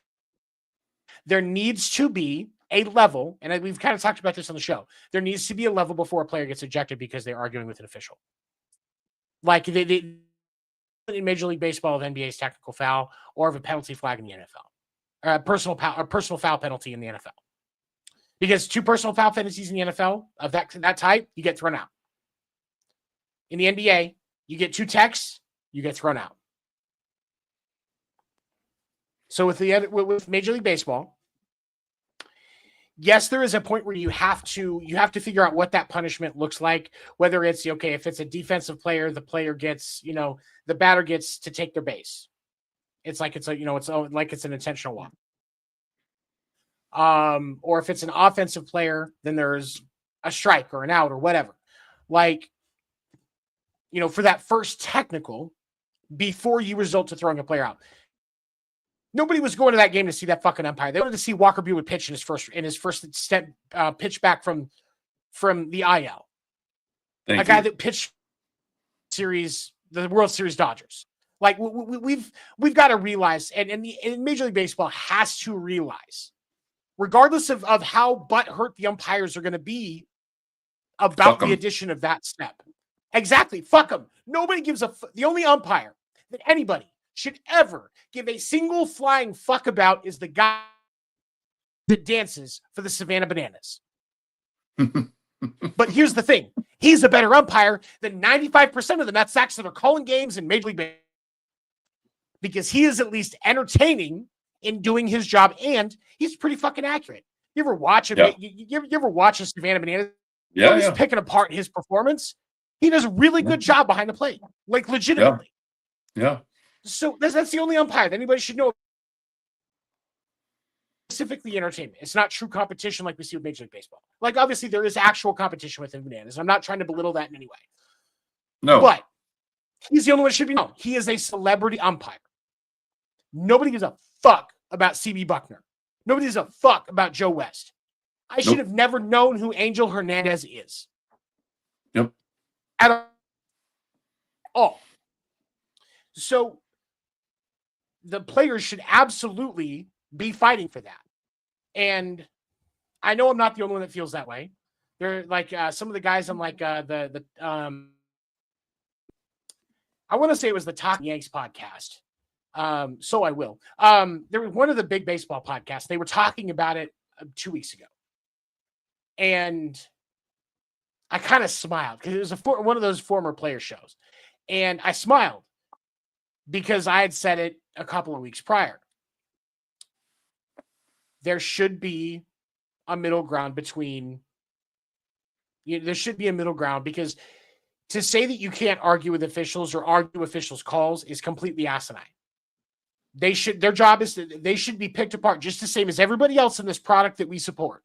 There needs to be a level, and we've kind of talked about this on the show. There needs to be a level before a player gets ejected because they're arguing with an official. Like they in Major League Baseball of NBA's technical foul, or of a penalty flag in the NFL, or a personal foul penalty in the NFL. Because 2 personal foul penalties in the NFL of that type, you get thrown out. In the NBA, you get 2 techs, you get thrown out. So with Major League Baseball, yes, there is a point where you have to figure out what that punishment looks like. Whether it's if it's a defensive player, the player gets, the batter gets to take their base. It's like it's an intentional walk. Or if it's an offensive player, then there's a strike or an out or whatever. For that first technical, before you result to throwing a player out. Nobody was going to that game to see that fucking umpire. They wanted to see Walker Buehler pitch in his first step, pitch back from the IL. A guy that pitched the World Series Dodgers. Like we've got to realize, and Major League Baseball has to realize, regardless of how butthurt the umpires are going to be about the addition of that step. Exactly. Fuck them. Nobody gives a the only umpire that anybody should ever give a single flying fuck about is the guy that dances for the Savannah Bananas. But here's the thing. He's a better umpire than 95% of the Mets that are calling games in Major League Baseball, because he is at least entertaining in doing his job, and he's pretty fucking accurate. You ever watch him? Yeah. You ever watch a Savannah Bananas? Yeah, He's picking apart his performance. He does a really good job behind the plate, like legitimately. Yeah. So that's the only umpire that anybody should know. Specifically entertainment. It's not true competition like we see with Major League Baseball. Like, obviously, there is actual competition within Bananas. I'm not trying to belittle that in any way. No. But he's the only one that should be known. He is a celebrity umpire. Nobody gives a fuck about CB Buckner. Nobody gives a fuck about Joe West. I should have never known who Angel Hernandez is. Yep. At all. So the players should absolutely be fighting for that. And I know I'm not the only one that feels that way. They're like some of the guys on like I want to say it was the Talking Yanks podcast. So I will. There was one of the big baseball podcasts. They were talking about it 2 weeks ago. And I kind of smiled because it was one of those former player shows. And I smiled because I had said it a couple of weeks prior. There should be a middle ground between, there should be a middle ground, because to say that you can't argue with officials or argue officials' calls is completely asinine. Their job is they should be picked apart just the same as everybody else in this product that we support.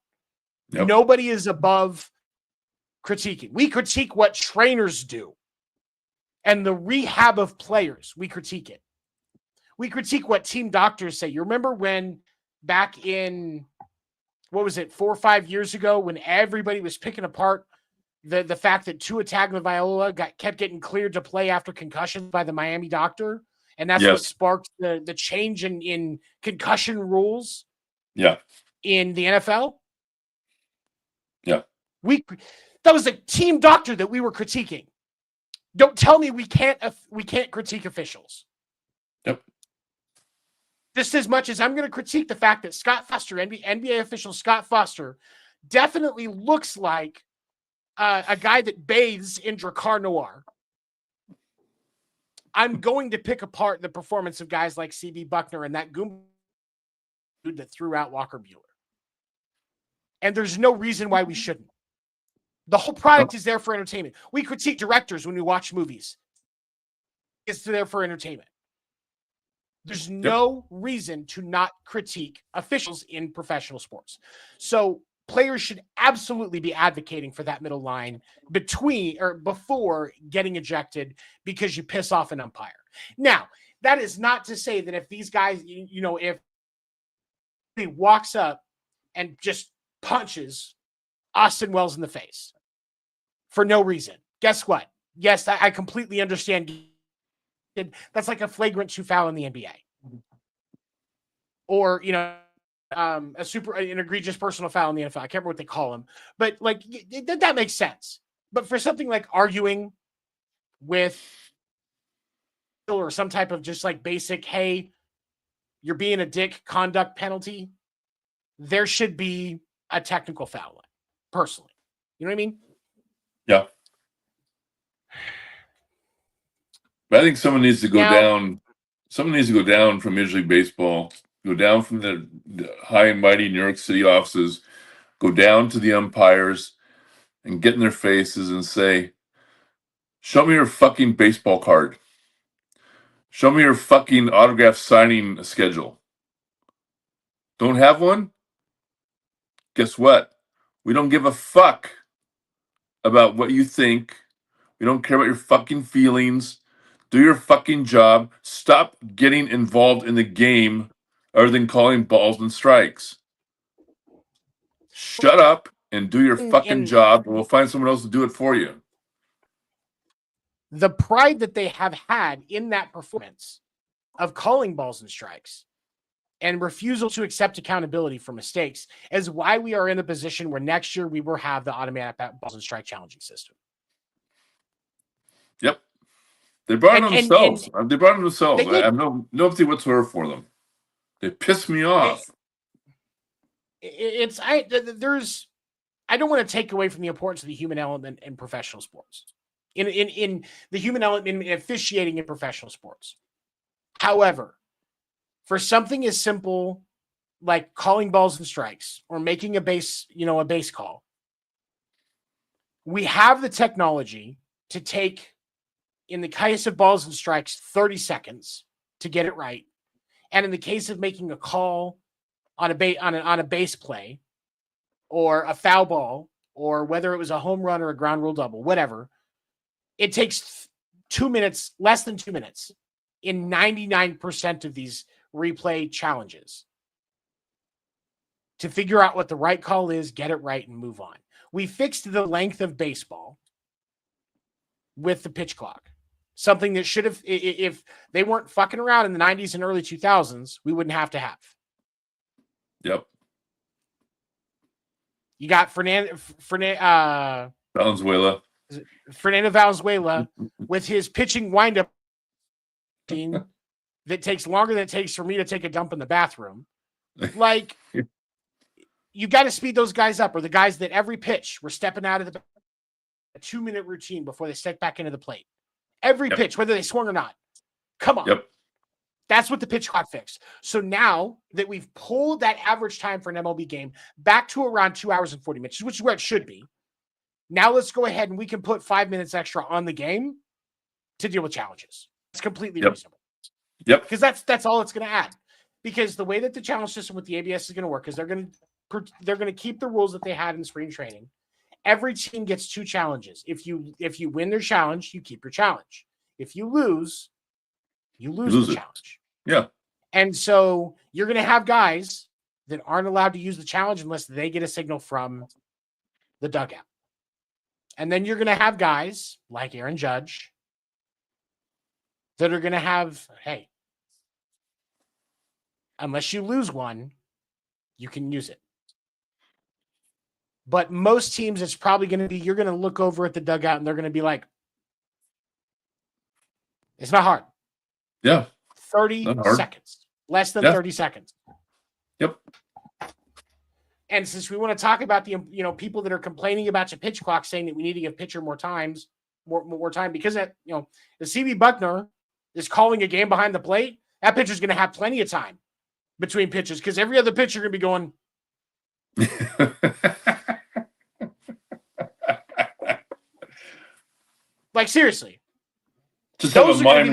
Yep. Nobody is above critiquing. We critique what trainers do and the rehab of players. We critique it. We critique what team doctors say. You remember when back in, 4 or 5 years ago, when everybody was picking apart the fact that Tua Tagovailoa kept getting cleared to play after concussion by the Miami doctor, and that's what sparked the change in concussion rules. Yeah. In the NFL. Yeah. That was a team doctor that we were critiquing. Don't tell me we can't critique officials. Yep. Just as much as I'm going to critique the fact that Scott Foster, NBA official Scott Foster, definitely looks like a guy that bathes in Drakkar Noir. I'm going to pick apart the performance of guys like CB Buckner and that goon dude that threw out Walker Buehler. And there's no reason why we shouldn't. The whole product is there for entertainment. We critique directors when we watch movies. It's there for entertainment. There's no reason to not critique officials in professional sports. So players should absolutely be advocating for that middle line before getting ejected because you piss off an umpire. Now, that is not to say that if these guys, if he walks up and just punches Austin Wells in the face for no reason, guess what? Yes, I completely understand. That's like a flagrant 2 foul in the NBA. Or, an egregious personal foul in the NFL. I can't remember what they call them. But, like, that makes sense. But for something like arguing with or some type of just, like, basic, hey, you're being a dick conduct penalty, there should be a technical foul line, personally. You know what I mean? Yeah. But I think someone needs to go down. Someone needs to go down from Major League Baseball, go down from the high and mighty New York City offices, go down to the umpires and get in their faces and say, show me your fucking baseball card. Show me your fucking autograph signing schedule. Don't have one? Guess what? We don't give a fuck about what you think. We don't care about your fucking feelings. Do your fucking job. Stop getting involved in the game other than calling balls and strikes. Shut up and do your fucking job, and we'll find someone else to do it for you. The pride that they have had in that performance of calling balls and strikes and refusal to accept accountability for mistakes is why we are in a position where next year we will have the automatic balls and strike challenging system. Yep. They brought it themselves. They brought it themselves. I have no empathy whatsoever for them. They piss me off. I don't want to take away from the importance of the human element in professional sports, in the human element in officiating in professional sports. However, for something as simple like calling balls and strikes or making a base call, we have the technology to take, in the case of balls and strikes, 30 seconds to get it right. And in the case of making a call on a base play or a foul ball, or whether it was a home run or a ground rule double, whatever, it takes 2 minutes, less than 2 minutes in 99% of these replay challenges to figure out what the right call is, get it right, and move on. We fixed the length of baseball with the pitch clock. Something that should have, if they weren't fucking around in the 90s and early 2000s, we wouldn't have to have. Yep. You got Fernando Valenzuela with his pitching windup team that takes longer than it takes for me to take a dump in the bathroom. Like, you got to speed those guys up, or the guys that every pitch we're stepping out of a 2-minute routine before they step back into the plate. Every pitch, whether they swung or not. Come on. Yep. That's what the pitch clock fixed. So now that we've pulled that average time for an MLB game back to around 2 hours and 40 minutes, which is where it should be. Now let's go ahead and we can put 5 minutes extra on the game to deal with challenges. It's completely reasonable. Yep. Because that's all it's going to add. Because the way that the challenge system with the ABS is going to work is they're going to keep the rules that they had in spring training. Every team gets 2 challenges. If you win their challenge, you keep your challenge. If you lose, you lose the challenge. Yeah. And so you're going to have guys that aren't allowed to use the challenge unless they get a signal from the dugout. And then you're going to have guys like Aaron Judge that are going to have, hey, unless you lose one, you can use it. But most teams, it's probably going to be, you're going to look over at the dugout and they're going to be like, it's not hard. Yeah. 30 seconds. Less than 30 seconds. Yep. And since we want to talk about the people that are complaining about your pitch clock, saying that we need to give pitcher more time, because that the CB Buckner is calling a game behind the plate, that pitcher's going to have plenty of time between pitches because every other pitcher going to be going. Like, seriously. Just have a mime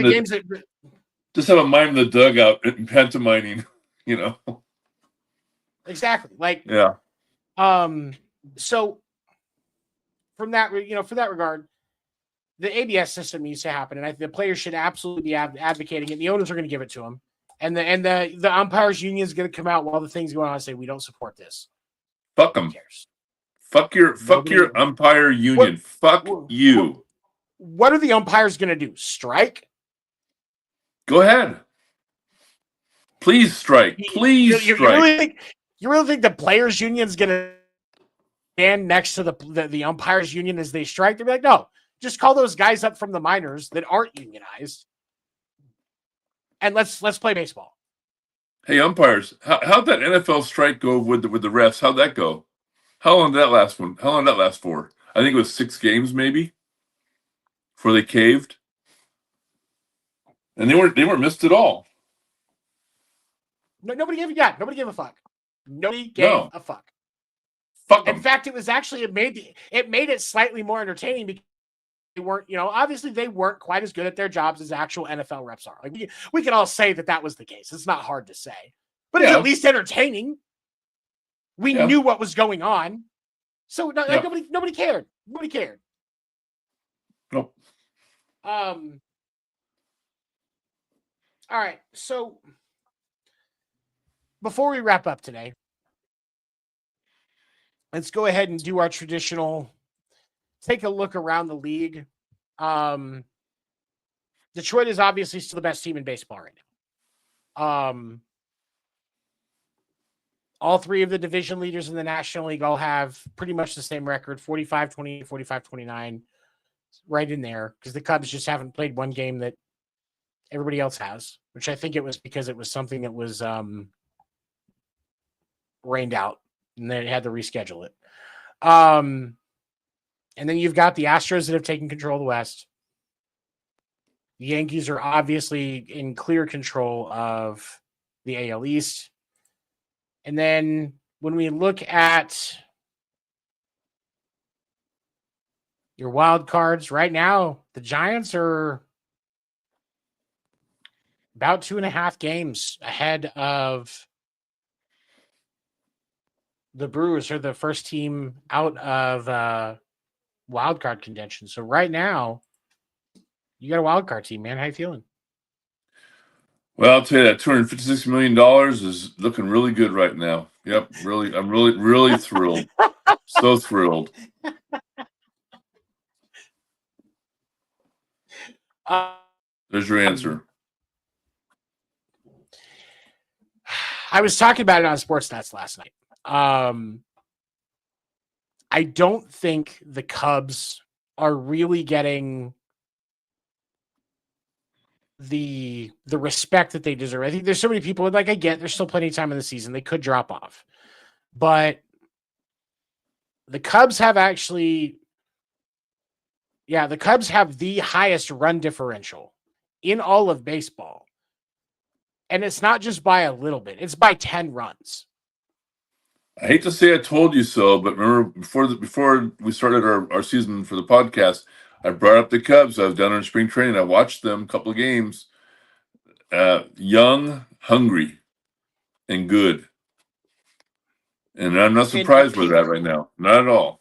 in the dugout and pantomiming, Exactly. Like, yeah. So from that, for that regard, the ABS system needs to happen, and the players should absolutely be advocating it. The owners are going to give it to them, and the umpires union is going to come out while the thing's going on and say we don't support this. Fuck them. Fuck your umpire union. Fuck you. What are the umpires going to do? Strike? Go ahead. Please strike. Please strike. You really think the players' union is going to stand next to the umpires' union as they strike? They'll be like, no, just call those guys up from the minors that aren't unionized, and let's play baseball. Hey, umpires, how'd that NFL strike go with the refs? How'd that go? How long did that last? How long did that last for? I think it was 6 games, maybe, before they caved, and they weren't missed at all. No, nobody gave a fuck. Nobody gave a fuck. Fuck In fact, it was actually it made it slightly more entertaining because they weren't, obviously they weren't quite as good at their jobs as actual NFL reps are. Like we can all say that was the case. It's not hard to say, but it's at least entertaining. We knew what was going on, so nobody cared. Nobody cared. Nope. All right, so before we wrap up today, let's go ahead and do our traditional take a look around the league. Detroit is obviously still the best team in baseball right now. All three of the division leaders in the National League all have pretty much the same record, 45-28, 45-29, right in there, because the Cubs just haven't played one game that everybody else has, which I think it was because it was something that was rained out, and they had to reschedule it. And then you've got the Astros that have taken control of the West. The Yankees are obviously in clear control of the AL East. And then when we look at your wild cards right now, the Giants are about 2.5 games ahead of the Brewers, are the first team out of wild card contention. So right now, you got a wild card team, man. How you feeling? Well, I'll tell you that $256 million is looking really good right now. Yep, really, I'm really thrilled. So thrilled. There's your answer. I was talking about it on Sports Nuts last night. I don't think the Cubs are really getting the respect that they deserve. I think there's so many people, like, I get there's still plenty of time in the season. They could drop off. But the Cubs have actually, the Cubs have the highest run differential in all of baseball. And it's not just by a little bit. It's by 10 runs. I hate to say I told you so, but remember before we started our season for the podcast, I brought up the Cubs. I was down in spring training. I watched them a couple of games. Young, hungry, and good. And I'm not surprised with that right now. Not at all.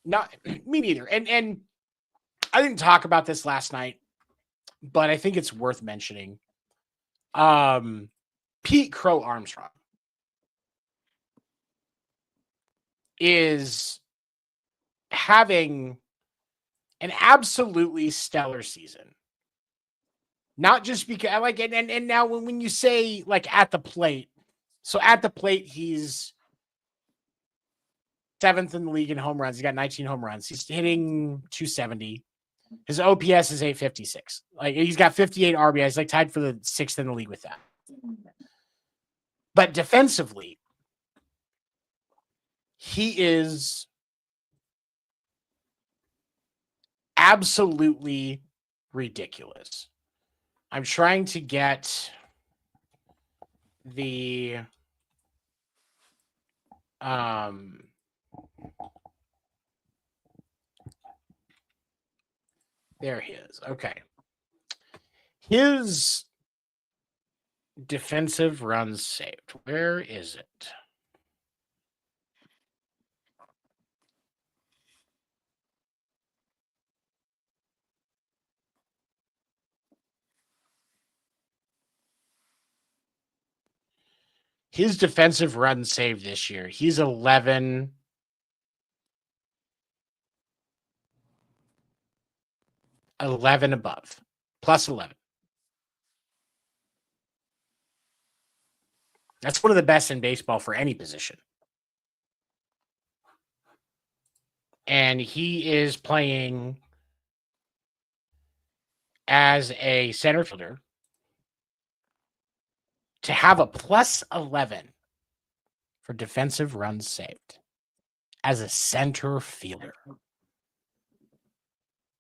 Not me neither. And I didn't talk about this last night, but I think it's worth mentioning. Pete Crow Armstrong is having an absolutely stellar season. Not just because I like it. And now when you say, like, at the plate, so at the plate, he's 7th in the league in home runs. He's got 19 home runs. He's hitting 270. His OPS is 856. Like, he's got 58 RBIs, like tied for the 6th in the league with that. But defensively, he is absolutely ridiculous. I'm trying to get the there he is. Okay. His defensive runs saved. Where is it? His defensive run saved this year. He's 11 above. Plus 11. That's one of the best in baseball for any position. And he is playing as a center fielder. To have a plus 11 for defensive runs saved as a center fielder.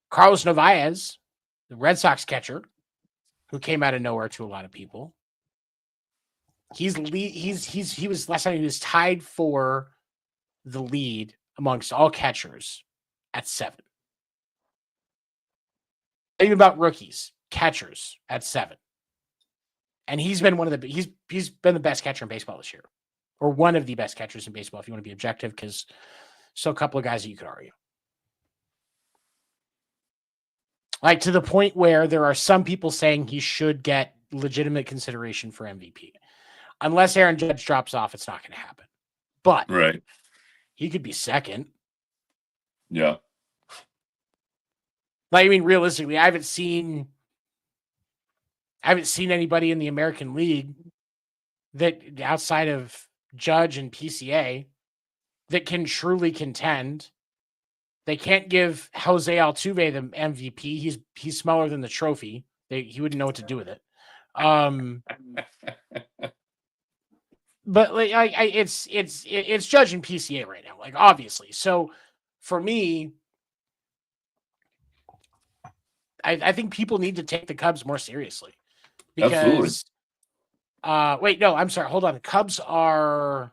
Carlos Narvaez, the Red Sox catcher, who came out of nowhere to a lot of people. He was last time he was tied for the lead amongst all catchers at 7. Even about rookies, catchers at 7. And he's been he's been the best catcher in baseball this year, or one of the best catchers in baseball, if you want to be objective, because still a couple of guys that you could argue. Like, to the point where there are some people saying he should get legitimate consideration for MVP. Unless Aaron Judge drops off, it's not going to happen. But right, he could be second. Yeah. Like, I mean, realistically, I haven't seen anybody in the American League that outside of Judge and PCA that can truly contend. They can't give Jose Altuve the MVP. He's smaller than the trophy. He wouldn't know what to do with it. But like it's Judge and PCA right now, like obviously. So for me, I think people need to take the Cubs more seriously because wait, no, I'm sorry. Hold on. The Cubs are.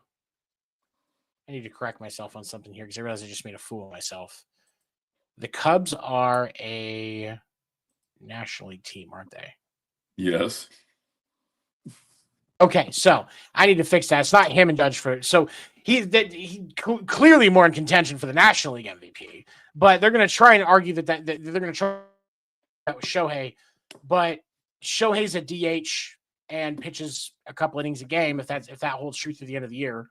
I need to correct myself on something here because I realized I just made a fool of myself. The Cubs are a National League team, aren't they? Yes. Okay, so I need to fix that. It's not him and Judge for so he clearly more in contention for the National League MVP, but they're going to try and argue that they're going to try that with Shohei, but Shohei's a DH and pitches a couple innings a game. If that holds true through the end of the year,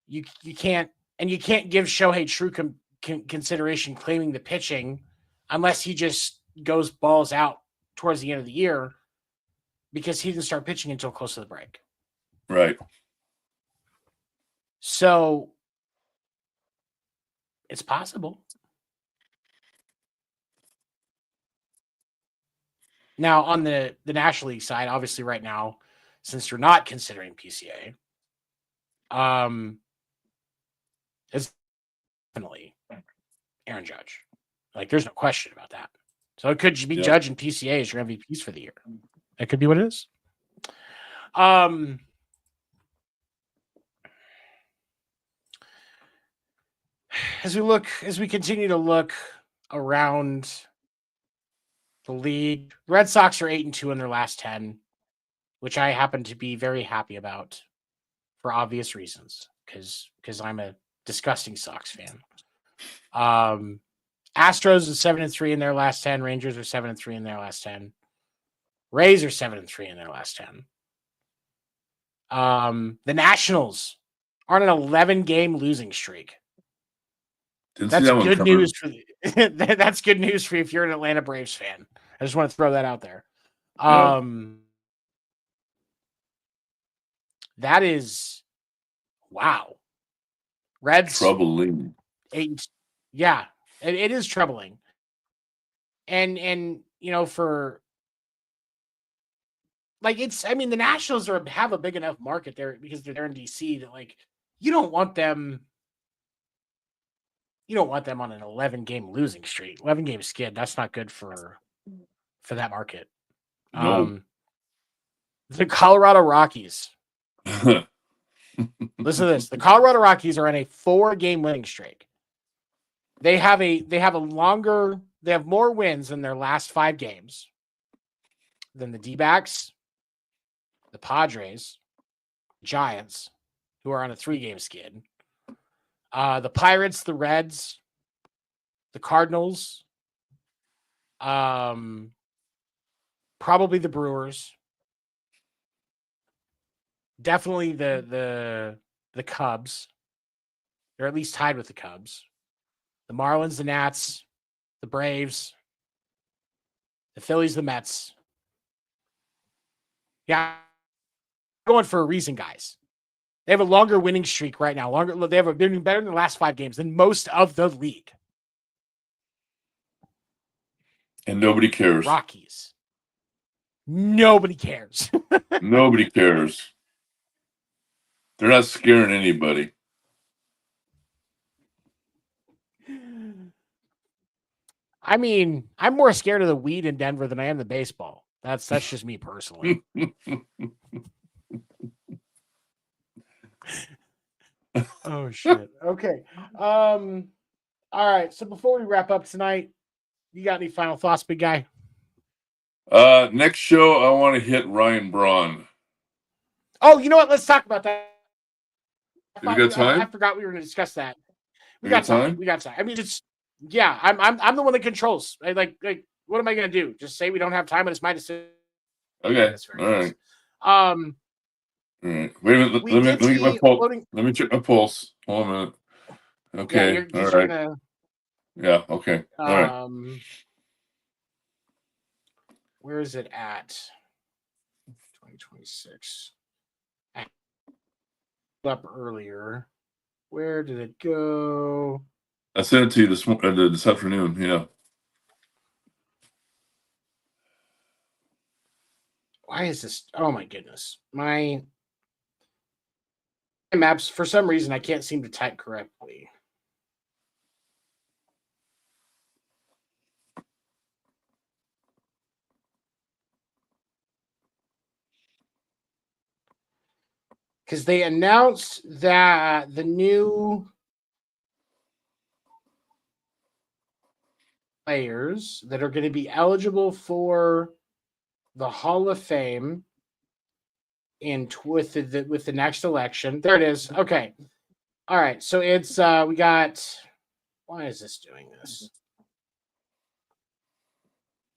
you can't give Shohei true consideration claiming the pitching unless he just goes balls out towards the end of the year because he didn't start pitching until close to the break. Right. So it's possible. Now on the National League side, obviously right now, since you're not considering PCA, it's definitely Aaron Judge. Like there's no question about that. So it could be Judge and PCA as your MVPs for the year. That could be what it is. As we continue to look around the league, Red Sox are 8-2 in their last 10, which I happen to be very happy about for obvious reasons, because I'm a disgusting Sox fan. Astros are 7-3 in their last 10. Rangers are 7-3 in their last 10. Rays are 7-3 in their last 10. The Nationals are on an 11-game losing streak. That's good news for that's good news for you if you're an Atlanta Braves fan. I just want to throw that out there. That is wow. Reds troubling. 8. Yeah, it is troubling. And for like the Nationals have a big enough market there because they're there in DC that like you don't want them on an 11-game losing streak. 11-game skid. That's not good for that market. No. The Colorado Rockies. Listen to this. The Colorado Rockies are on a 4-game winning streak. They have more wins in their last 5 games than the D-backs, the Padres, Giants, who are on a 3-game skid. The Pirates, the Reds, the Cardinals, probably the Brewers, definitely the Cubs. They're at least tied with the Cubs. The Marlins, the Nats, the Braves, the Phillies, the Mets. Yeah, going for a reason, guys. They have a longer winning streak right now. They're doing better in the last 5 games than most of the league. And nobody cares. Rockies. Nobody cares. Nobody cares. They're not scaring anybody. I'm more scared of the weed in Denver than I am the baseball. That's just me personally. Oh shit. Okay. All right. So before we wrap up tonight, you got any final thoughts, big guy? Next show, I want to hit Ryan Braun. Oh, you know what? Let's talk about that. We got time? I forgot we were going to discuss that. We got time. We got time. Yeah. I'm the one that controls. Like what am I going to do? Just say we don't have time and it's my decision. Okay. All right. All right. Wait a minute. Let me get my pulse. Let me check my pulse. Hold on a minute. Okay. Yeah, all right. Yeah. Okay. All right. Where is it at? 2026. up earlier. Where did it go? I sent it to you this afternoon. Yeah. Why is this? Oh my goodness. My maps, for some reason, I can't seem to type correctly. Because they announced that the new players that are going to be eligible for the Hall of Fame with the next election. There it is. Okay. All right. So it's we got. Why is this doing this?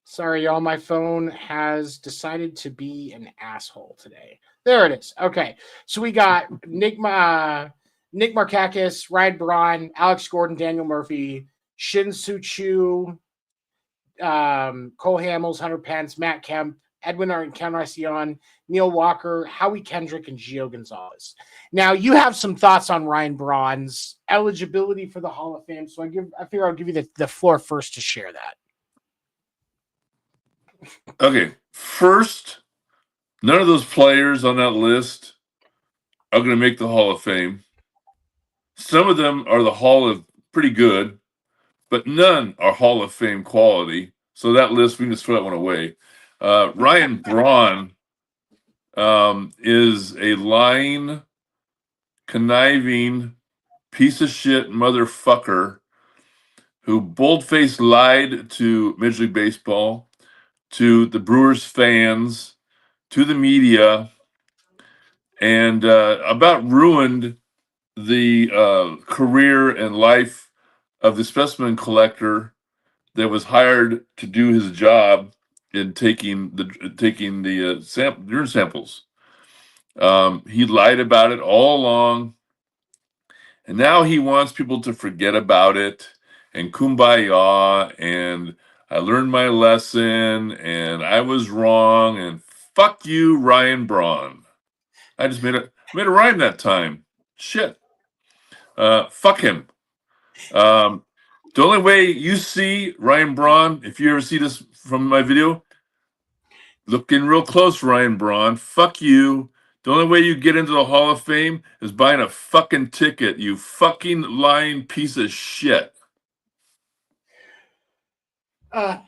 Sorry, y'all. My phone has decided to be an asshole today. There it is. Okay. So we got Nick Markakis, Ryan Braun, Alex Gordon, Daniel Murphy, Shin Soo Choo, Cole Hamels, Hunter Pence, Matt Kemp, Edwin Encarnacion, Neil Walker, Howie Kendrick, and Gio Gonzalez. Now, you have some thoughts on Ryan Braun's eligibility for the Hall of Fame, so I figure I'll give you the floor first to share that. Okay. First, none of those players on that list are going to make the Hall of Fame. Some of them are the Hall of pretty good, but none are Hall of Fame quality. So that list, we can just throw that one away. Ryan Braun is a lying, conniving piece of shit motherfucker who bold-faced lied to Major League Baseball, to the Brewers fans, to the media, and about ruined the career and life of the specimen collector that was hired to do his job in taking the urine samples. He lied about it all along, and now he wants people to forget about it and kumbaya and I learned my lesson and I was wrong and fuck you, Ryan Braun. I just made a rhyme that time. Shit. Fuck him. The only way you see Ryan Braun, if you ever see this from my video, looking real close, Ryan Braun. Fuck you. The only way you get into the Hall of Fame is buying a fucking ticket, you fucking lying piece of shit.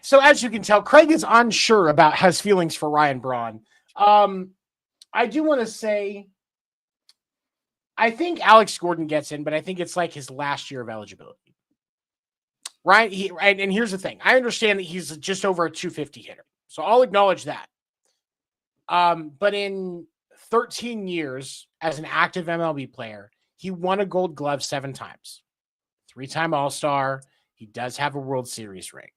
So as you can tell, Craig is unsure about his feelings for Ryan Braun. I do want to say, I think Alex Gordon gets in, but I think it's like his last year of eligibility. Right? And here's the thing. I understand that he's just over a 250 hitter. So I'll acknowledge that. But in 13 years as an active MLB player, he won a Gold Glove 7 times. 3-time All-Star. He does have a World Series ring.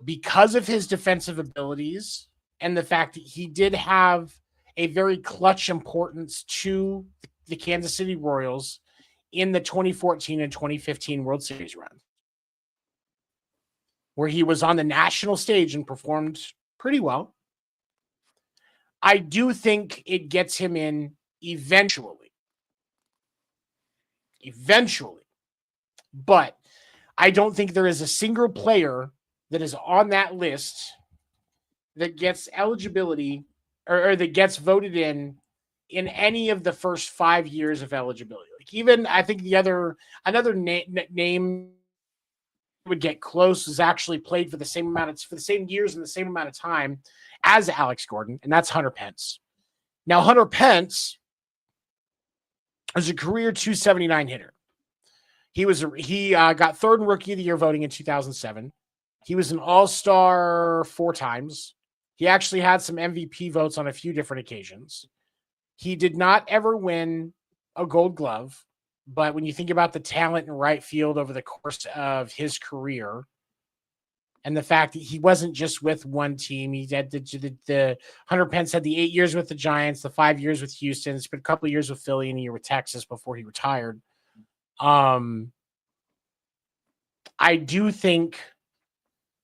Because of his defensive abilities and the fact that he did have a very clutch importance to the Kansas City Royals in the 2014 and 2015 World Series run, where he was on the national stage and performed pretty well, I do think it gets him in eventually. But I don't think there is a single player that is on that list that gets eligibility or that gets voted in any of the first 5 years of eligibility. Like, even I think another name would get close is actually played for the same years and the same amount of time as Alex Gordon, and that's Hunter Pence. Now, Hunter Pence was a career 279 hitter. He got third in Rookie of the Year voting in 2007. He was an All-Star 4 times. He actually had some MVP votes on a few different occasions. He did not ever win a Gold Glove, but when you think about the talent in right field over the course of his career and the fact that he wasn't just with one team, he had the Hunter Pence had the 8 years with the Giants, the 5 years with Houston, spent a couple of years with Philly and a year with Texas before he retired. I do think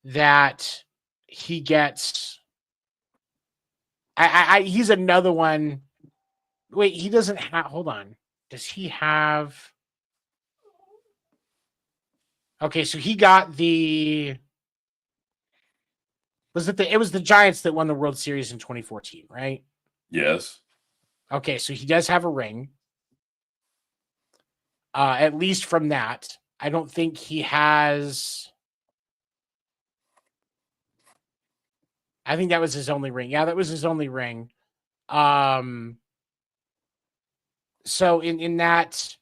that he gets he's another one Wait, he doesn't have. Hold on. Does he have? Okay, so he got the. Was it the? It was the Giants that won the World Series in 2014, right? Yes. Okay, so he does have a ring. At least from that, I don't think he has. I think that was his only ring. Yeah, that was his only ring. So in that,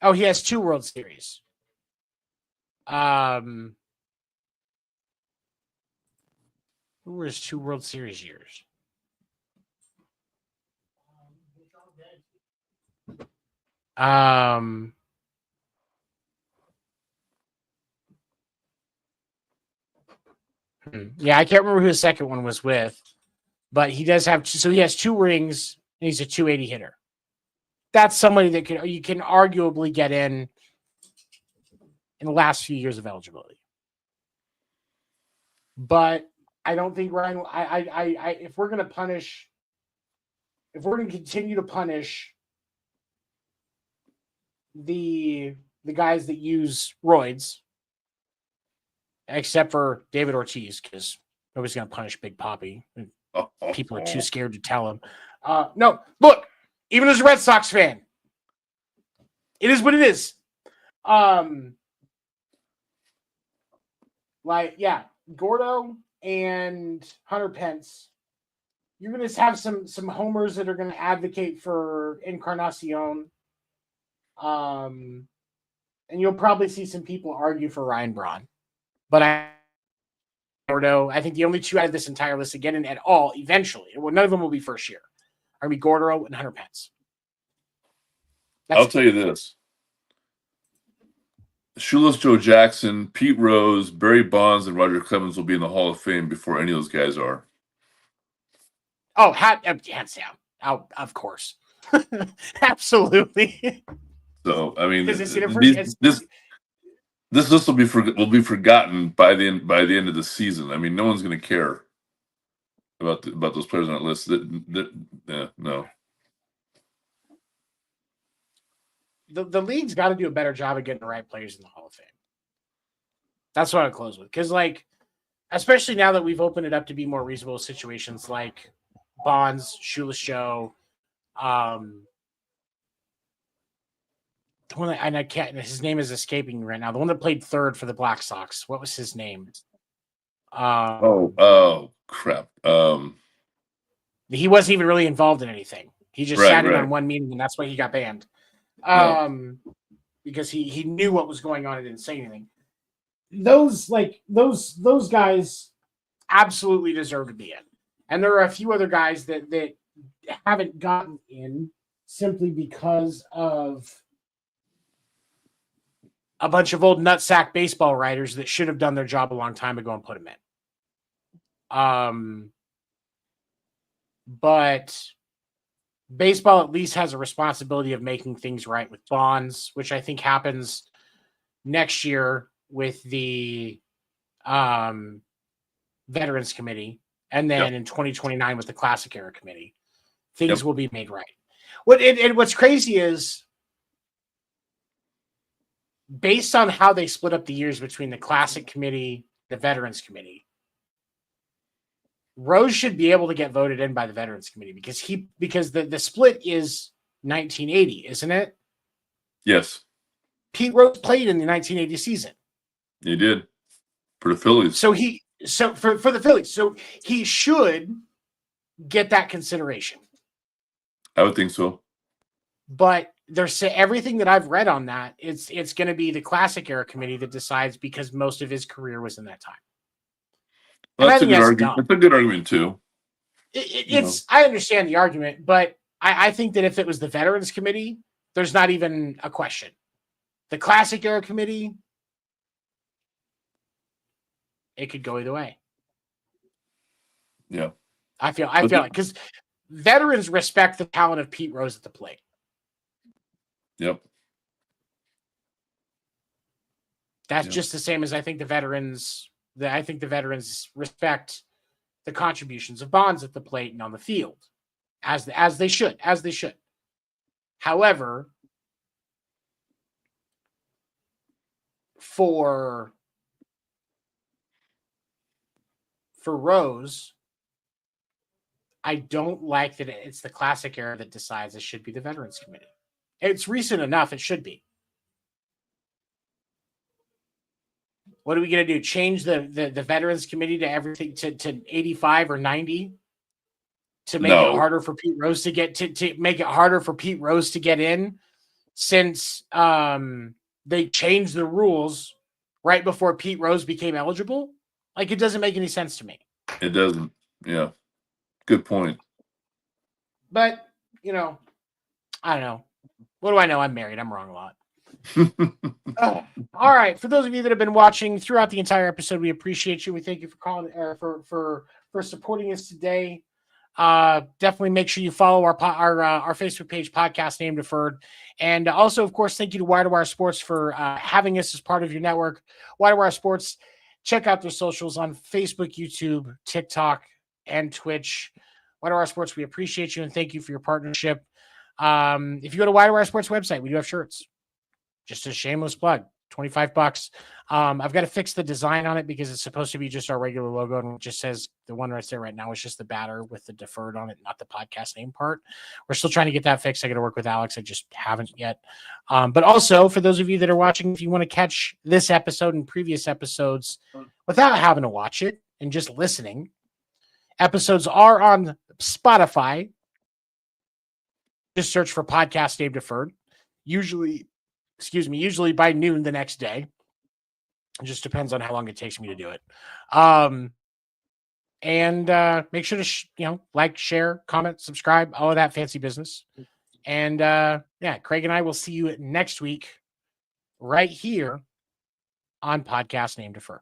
he has 2 World Series. Who were his 2 World Series years? Yeah, I can't remember who his second one was with, but he does have. So he has 2 rings, and he's a 280 hitter. That's somebody that you can arguably get in the last few years of eligibility. But I don't think Ryan. If we're going to punish, if we're going to continue to punish the guys that use roids, except for David Ortiz, because nobody's going to punish Big Papi. People are too scared to tell him. No, look, even as a Red Sox fan, it is what it is. Gordo and Hunter Pence, you're going to have some homers that are going to advocate for Encarnacion. And you'll probably see some people argue for Ryan Braun. But I think the only 2 out of this entire list again and at all, eventually, none of them will be first year, are going to be Gordo and Hunter Pence. I'll tell you this. Shoeless Joe Jackson, Pete Rose, Barry Bonds, and Roger Clemens will be in the Hall of Fame before any of those guys are. Oh, hands down. Oh, of course. Absolutely. So, I mean, this list will be forgotten by the end of the season. I mean, no one's going to care about those players on that list. No. The league's got to do a better job of getting the right players in the Hall of Fame. That's what I'll close with. Because, especially now that we've opened it up to be more reasonable situations like Bonds, Shoeless Joe, the one that, and I can't, his name is escaping me right now. The one that played third for the Black Sox. What was his name? Oh, crap. He wasn't even really involved in anything. He just sat in on one meeting, and that's why he got banned. Because he knew what was going on and didn't say anything. Those guys absolutely deserve to be in. And there are a few other guys that haven't gotten in simply because of a bunch of old nutsack baseball writers that should have done their job a long time ago and put them in. But baseball at least has a responsibility of making things right with Bonds, which I think happens next year with the Veterans Committee, and then in 2029 with the Classic Era Committee. Things will be made right. What's crazy is, based on how they split up the years between the Classic Committee, the Veterans Committee, Rose should be able to get voted in by the Veterans Committee because the split is 1980, isn't it? Yes. Pete Rose played in the 1980 season. He did for the Phillies. So for the Phillies, so he should get that consideration. I would think so. But there's everything that I've read on that, it's going to be the Classic Era Committee that decides because most of his career was in that time. Well, that's a good argument. That's a good argument too. I understand the argument, but I think that if it was the Veterans Committee, there's not even a question. The Classic Era Committee, it could go either way. Yeah. I feel like because veterans respect the talent of Pete Rose at the plate. Yep. That's just the same as I think the veterans respect the contributions of Bonds at the plate and on the field as they should. However, for Rose, I don't like that it's the Classic era that decides it should be the Veterans Committee. It's recent enough; it should be. What are we going to do? Change the Veterans Committee to everything to 85 or 90 to make it harder for Pete Rose to get to make it harder for Pete Rose to get in, since they changed the rules right before Pete Rose became eligible? Like, it doesn't make any sense to me. It doesn't. Yeah. Good point. But, I don't know. What do I know? I'm married. I'm wrong a lot. All right. For those of you that have been watching throughout the entire episode, we appreciate you. We thank you for calling, for supporting us today. Definitely make sure you follow our Facebook page, Podcast Name Deferred. And also, of course, thank you to Wire2Wire Sports for having us as part of your network. Wire2Wire Sports, check out their socials on Facebook, YouTube, TikTok, and Twitch. Wire2Wire Sports, we appreciate you and thank you for your partnership. If you go to Wire2Wire Sports website, we do have shirts. Just a shameless plug, $25. I've got to fix the design on it because it's supposed to be just our regular logo, and it just says the one right there right now is just the batter with the deferred on it, not the podcast name part. We're still trying to get that fixed. I got to work with Alex. I just haven't yet. But also, for those of you that are watching, if you want to catch this episode and previous episodes without having to watch it and just listening, episodes are on Spotify. Just search for Podcast Name Deferred. Usually by noon the next day. It just depends on how long it takes me to do it. And make sure to, like, share, comment, subscribe, all of that fancy business. And Craig and I will see you next week right here on Podcast Name Deferred.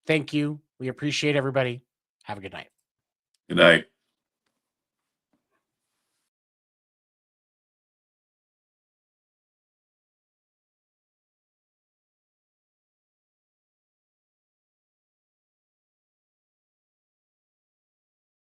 Thank you. We appreciate everybody. Have a good night. Good night.